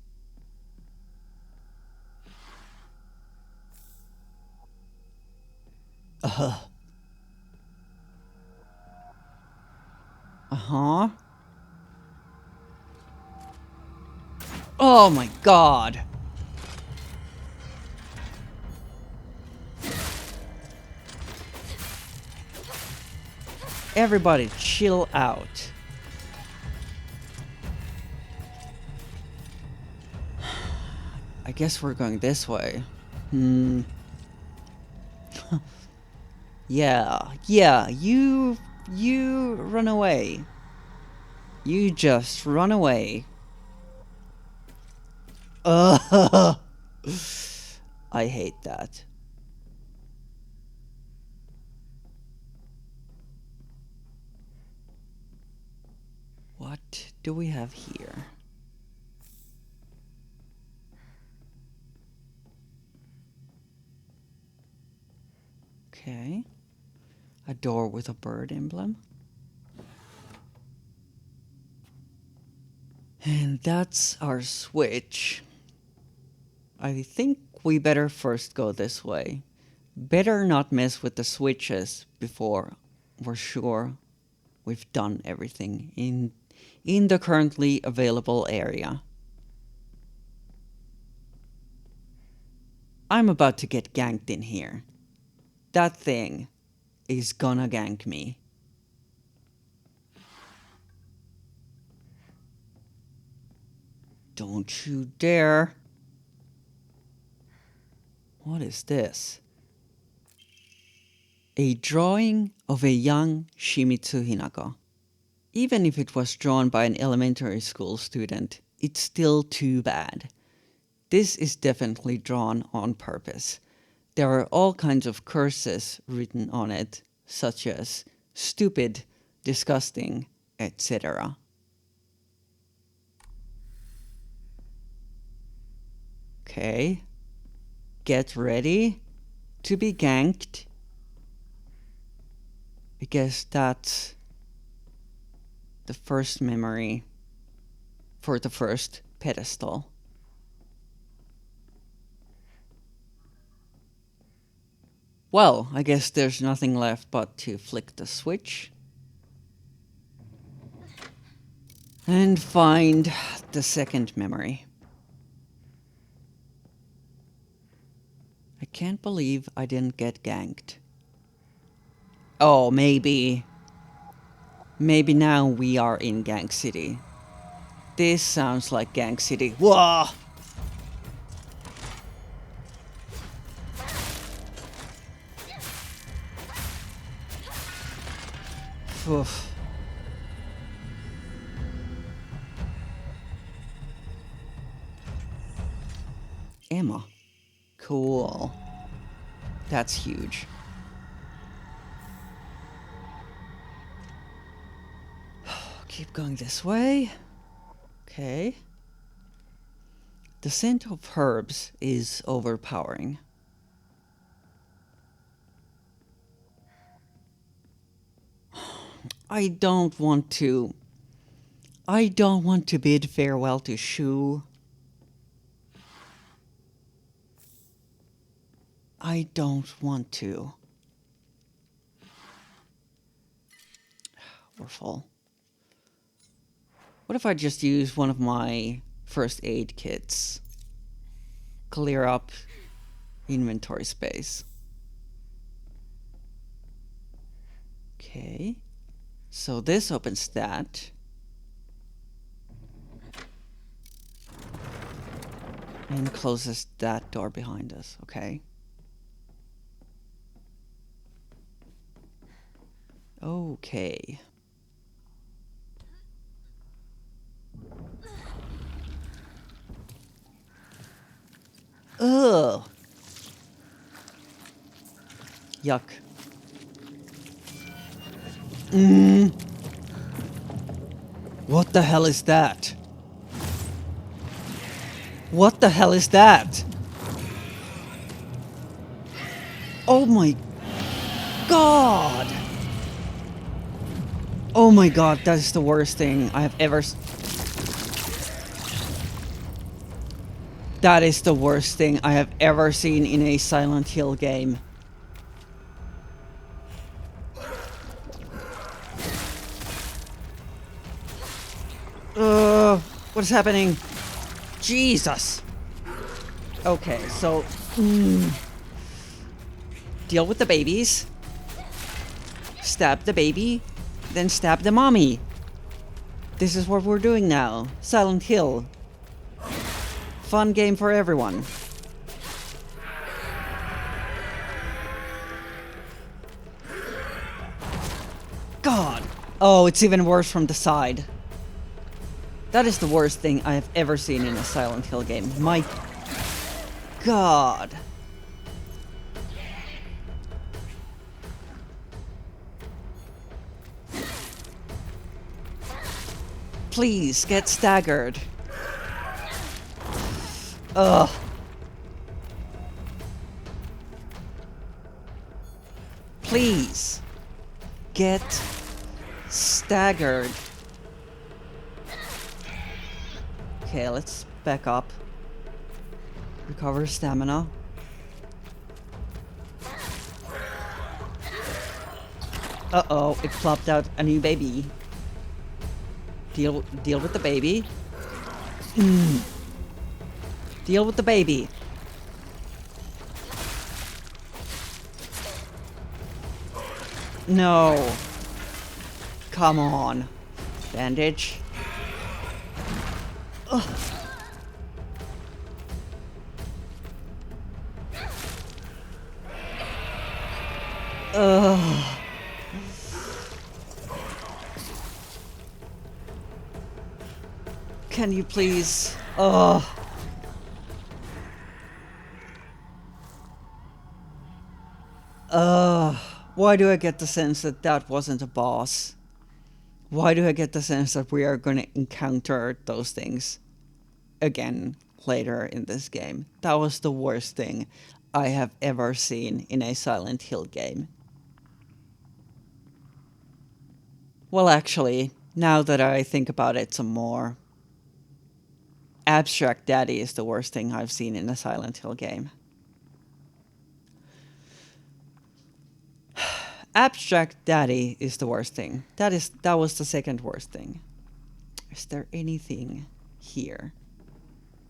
Uh-huh. Oh my God. Everybody chill out. I guess we're going this way. Yeah, you run away. You just run away. I hate that. What do we have here? Okay. A door with a bird emblem. And that's our switch. I think we better first go this way. Better not mess with the switches before we're sure we've done everything in the currently available area. I'm about to get ganked in here. That thing is gonna gank me. Don't you dare. What is this? A drawing of a young Shimizu Hinako. Even if it was drawn by an elementary school student, it's still too bad. This is definitely drawn on purpose. There are all kinds of curses written on it, such as stupid, disgusting, etc. Okay. Get ready to be ganked. I guess that's the first memory for the first pedestal. Well, I guess there's nothing left but to flick the switch and find the second memory. I can't believe I didn't get ganked. Oh, maybe now we are in Gang City. This sounds like Gang City. Whoa! Oof. Emma. Cool. That's huge. Keep going this way. Okay. The scent of herbs is overpowering. I don't want to bid farewell to Shu. I don't want to. We're full. What if I just use one of my first aid kits? Clear up inventory space. Okay. So this opens that. And closes that door behind us, okay? Okay. Ugh. Yuck. What the hell is that? What the hell is that? Oh my god! Oh my god, that is the worst thing I have ever... That is the worst thing I have ever seen in a Silent Hill game. What is happening? Jesus! Okay, so... Deal with the babies. Stab the baby. Then stab the mommy. This is what we're doing now. Silent Hill. Fun game for everyone. God! Oh, it's even worse from the side. That is the worst thing I have ever seen in a Silent Hill game. My God. Please, get staggered. Ugh. Please. Get staggered. Okay, let's back up. Recover stamina. Uh-oh, it plopped out a new baby. Deal with the baby. Deal with the baby. No. Come on. Bandage. Ugh. Ugh. Can you please? Ugh. Why do I get the sense that that wasn't a boss? Why do I get the sense that we are going to encounter those things again later in this game? That was the worst thing I have ever seen in a Silent Hill game. Well, actually, now that I think about it some more, Abstract Daddy is the worst thing I've seen in a Silent Hill game. Abstract Daddy is the worst thing. That was the second worst thing. Is there anything here?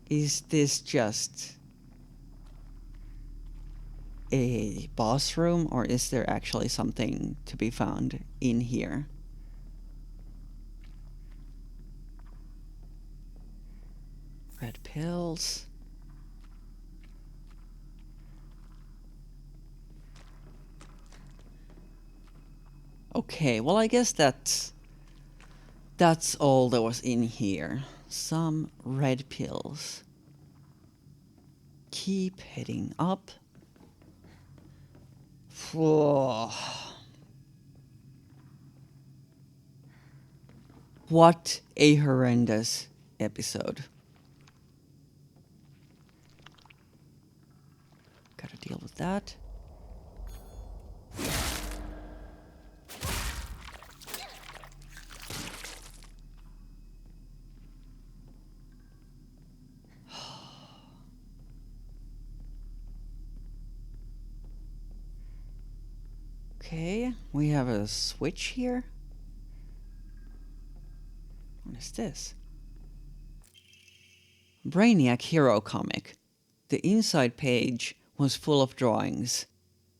Is this just a boss room, or is there actually something to be found in here? Red pills. Okay, well, I guess that's all that was in here. Some red pills. Keep heading up. What a horrendous episode. Gotta deal with that. Okay, we have a switch here. What is this? Brainiac Hero Comic. The inside page was full of drawings.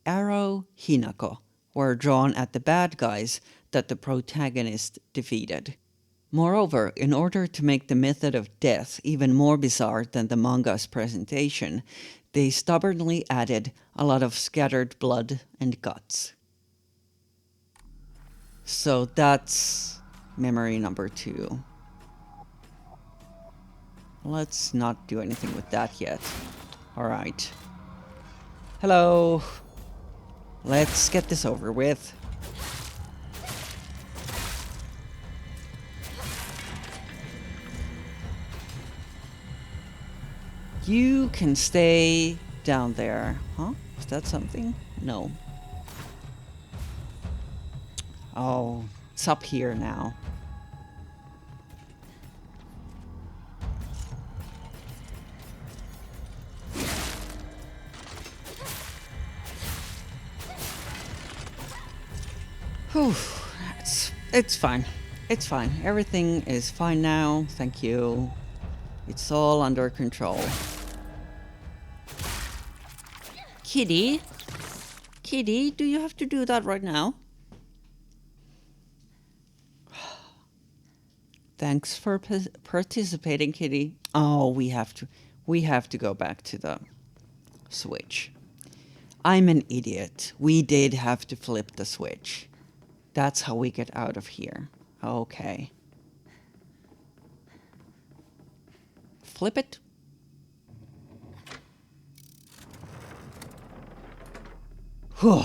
Arrow, Hinako were drawn at the bad guys that the protagonist defeated. Moreover, in order to make the method of death even more bizarre than the manga's presentation, they stubbornly added a lot of scattered blood and guts. So that's memory number 2. Let's not do anything with that yet. Alright. Hello. Let's get this over with. You can stay down there. Huh? Is that something? No. Oh, it's up here now. Whew. It's fine. It's fine. Everything is fine now. Thank you. It's all under control. Kitty? Kitty, do you have to do that right now? Thanks for participating, Kitty. Oh, we have to go back to the switch. I'm an idiot. We did have to flip the switch. That's how we get out of here. Okay. Flip it. Whew.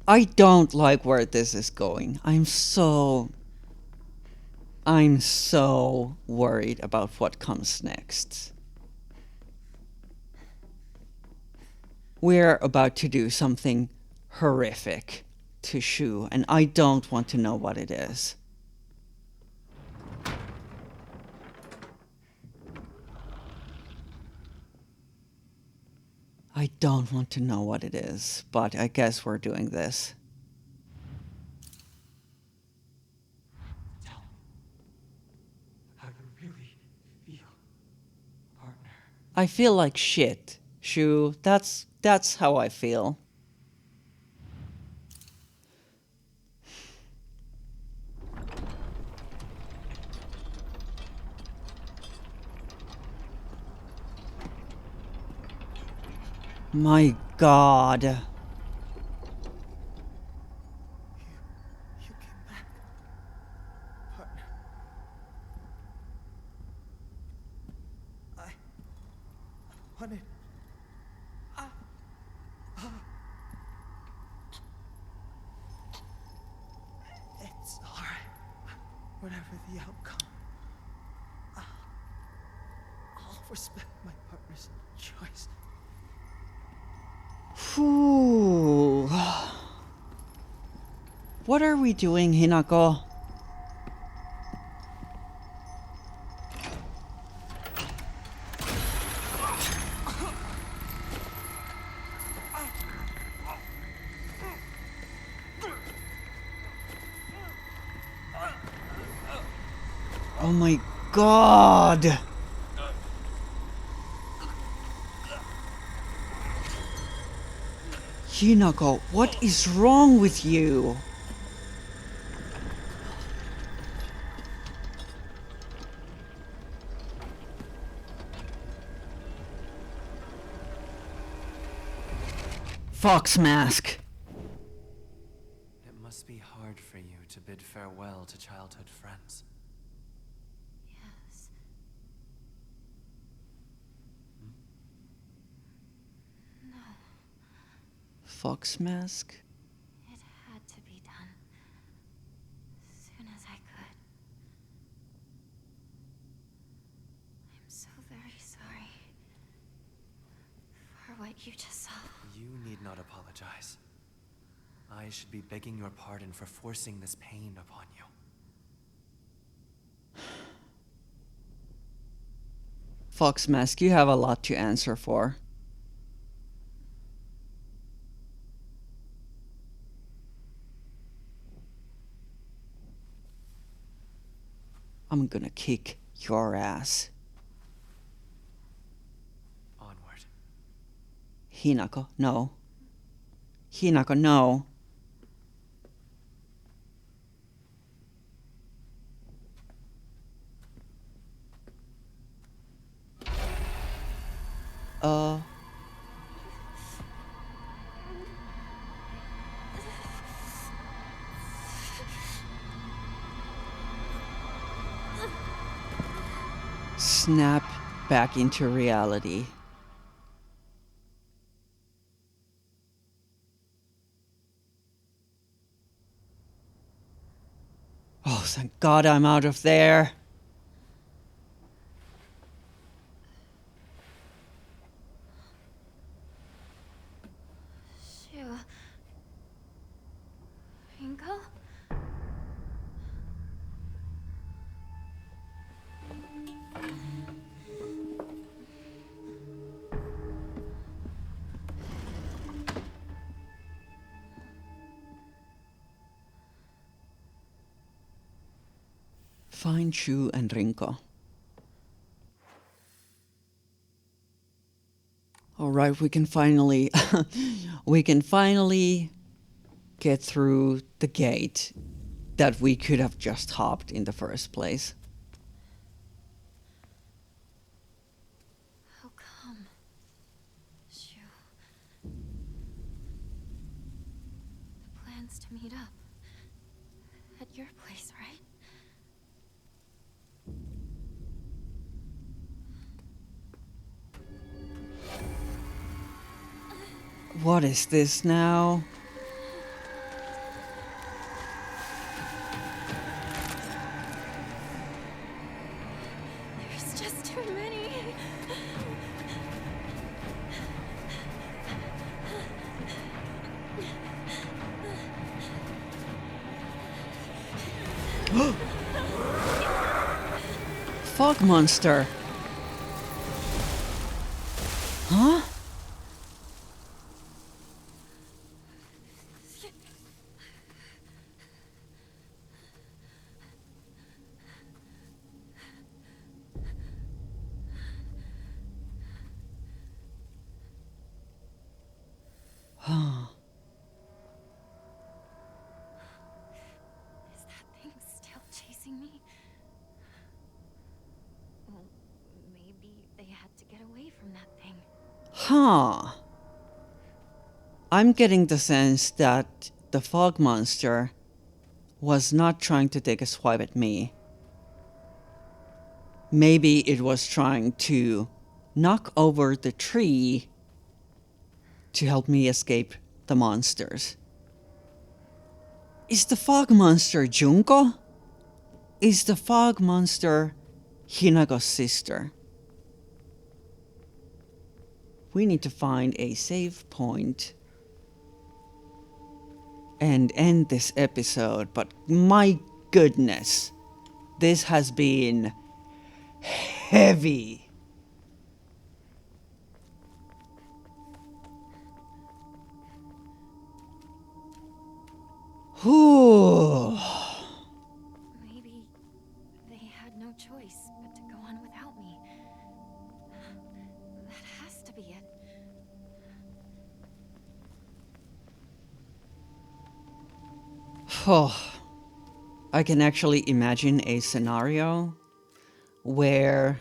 I don't like where this is going. I'm so worried about what comes next. We're about to do something horrific to Shu, and I don't want to know what it is. I don't want to know what it is, but I guess we're doing this. Tell me how you really feel, partner. I feel like shit, Shu. That's how I feel. My God. You came back, partner. I wanted. It's alright. Whatever the outcome, I'll respect my partner's choice. Whew. What are we doing, Hinako? Oh my God! Hinako, what is wrong with you? Fox mask. It must be hard for you to bid farewell to childhood friends. Yes. No. fox mask? It had to be done. As soon as I could. I'm so very sorry for what you just saw. You need not apologize. I should be begging your pardon for forcing this pain upon you. Fox mask, you have a lot to answer for. I'm gonna kick your ass. Onward. Hinako, no. Hinako, no. Snap back into reality. Oh, thank God I'm out of there. Shu. Ringo? Find Shu and Rinko. All right, we can finally get through the gate that we could have just hopped in the first place. How come? Shu. The plan's to meet up. At your place, right? What is this now? There's just too many. Fog monster. Huh? Is that thing still chasing me? Well, maybe they had to get away from that thing. Huh. I'm getting the sense that the fog monster was not trying to take a swipe at me. Maybe it was trying to knock over the tree to help me escape the monsters. Is the fog monster Junko? Is the fog monster Hinako's sister? We need to find a save point and end this episode, but my goodness, this has been heavy. Whew. Maybe they had no choice but to go on without me. That has to be it. Oh, I can actually imagine a scenario where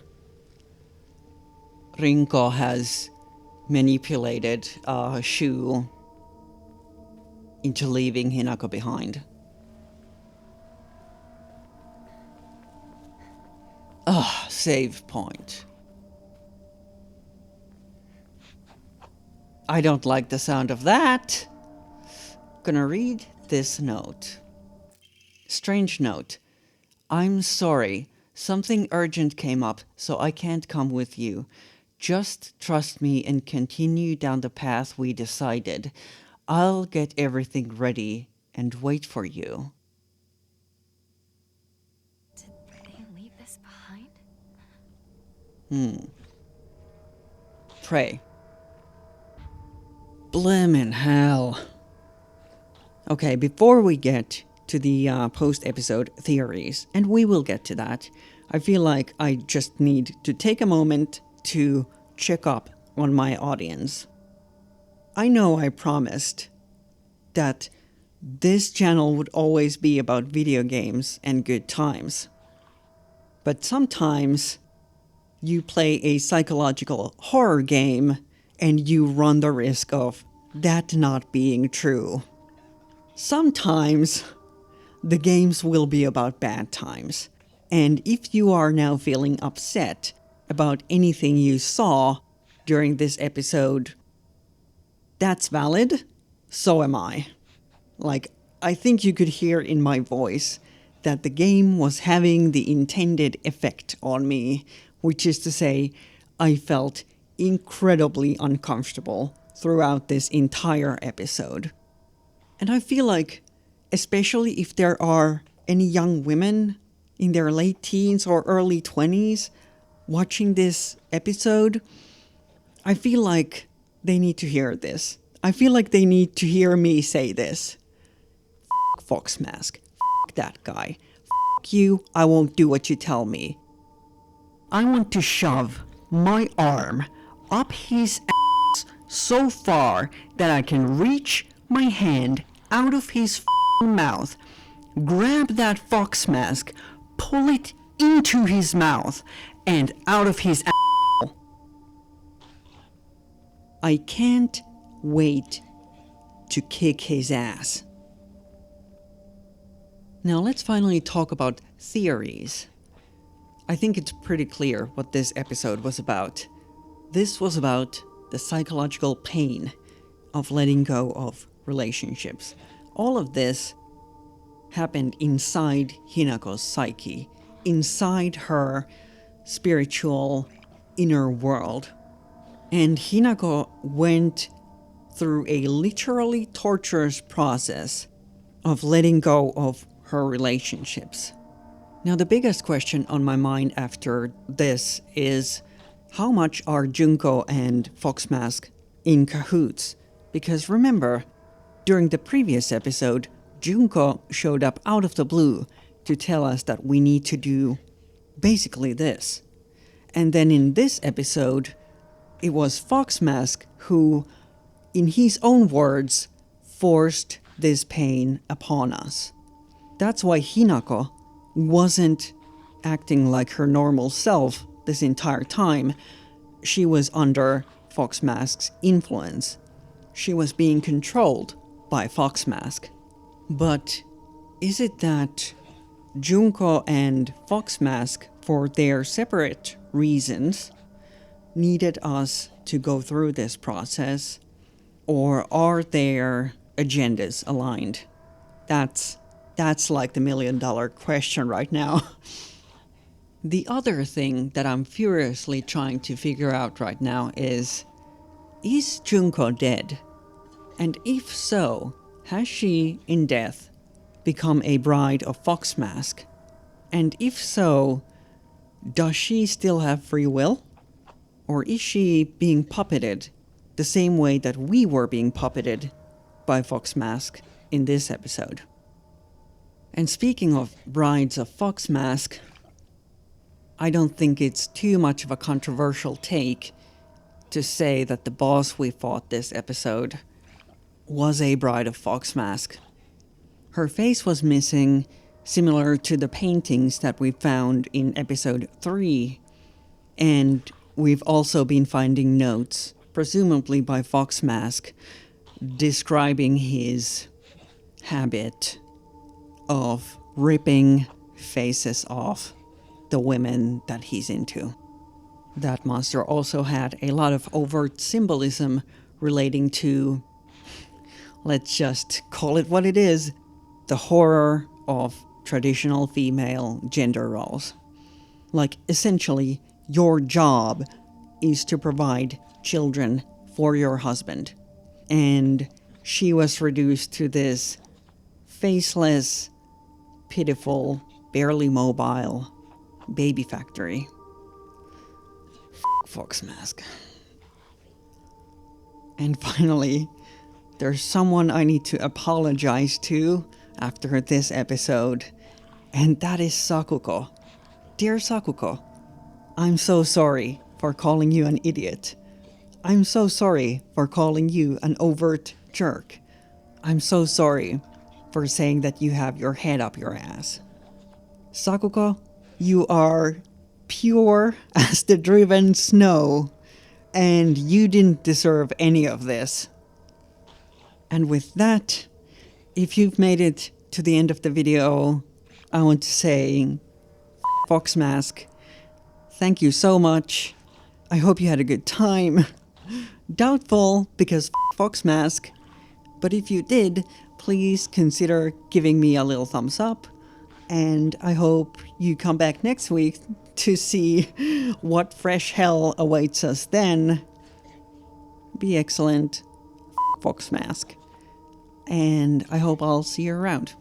Rinko has manipulated Shu into leaving Hinako behind. Save point. I don't like the sound of that. Gonna read this note. Strange note. I'm sorry. Something urgent came up, so I can't come with you. Just trust me and continue down the path we decided. I'll get everything ready and wait for you. Did they leave this behind? Pray. Blimmin' hell. Okay, before we get to the post-episode theories, and we will get to that, I feel like I just need to take a moment to check up on my audience. I know I promised that this channel would always be about video games and good times. But sometimes you play a psychological horror game and you run the risk of that not being true. Sometimes the games will be about bad times. And if you are now feeling upset about anything you saw during this episode, that's valid. So am I. Like, I think you could hear in my voice that the game was having the intended effect on me, which is to say, I felt incredibly uncomfortable throughout this entire episode. And I feel like, especially if there are any young women in their late teens or early 20s watching this episode, I feel like they need to hear this. I feel like they need to hear me say this. F*** Fox Mask. F*** that guy. F*** you, I won't do what you tell me. I want to shove my arm up his ass so far that I can reach my hand out of his mouth, grab that fox mask, pull it into his mouth and out of his ass. I can't wait to kick his ass. Now let's finally talk about theories. I think it's pretty clear what this episode was about. This was about the psychological pain of letting go of relationships. All of this happened inside Hinako's psyche, inside her spiritual inner world. And Hinako went through a literally torturous process of letting go of her relationships. Now, the biggest question on my mind after this is, how much are Junko and Fox Mask in cahoots? Because remember, during the previous episode, Junko showed up out of the blue to tell us that we need to do basically this. And then in this episode, it was Fox Mask who, in his own words, forced this pain upon us. That's why Hinako wasn't acting like her normal self this entire time. She was under Fox Mask's influence. She was being controlled by Fox Mask. But is it that Junko and Fox Mask, for their separate reasons, needed us to go through this process? Or are their agendas aligned? That's like the $1 million question right now. The other thing that I'm furiously trying to figure out right now is Junko dead? And if so, has she, in death, become a bride of Fox Mask? And if so, does she still have free will? Or is she being puppeted the same way that we were being puppeted by Fox Mask in this episode? And speaking of brides of Fox Mask, I don't think it's too much of a controversial take to say that the boss we fought this episode was a bride of Fox Mask. Her face was missing, similar to the paintings that we found in episode 3, and we've also been finding notes, presumably by Fox Mask, describing his habit of ripping faces off the women that he's into. That monster also had a lot of overt symbolism relating to let's just call it what it is, the horror of traditional female gender roles. Like, essentially, your job is to provide children for your husband. And she was reduced to this faceless, pitiful, barely mobile baby factory. Fox Mask. And finally, there's someone I need to apologize to after this episode, and that is Sakuko. Dear Sakuko, I'm so sorry for calling you an idiot. I'm so sorry for calling you an overt jerk. I'm so sorry for saying that you have your head up your ass. Sakuko, you are pure as the driven snow, and you didn't deserve any of this. And with that, if you've made it to the end of the video, I want to say, Fox Mask, thank you so much. I hope you had a good time. Doubtful, because Fox Mask. But if you did, please consider giving me a little thumbs up. And I hope you come back next week to see what fresh hell awaits us then. Be excellent, Fox Mask. And I hope I'll see you around.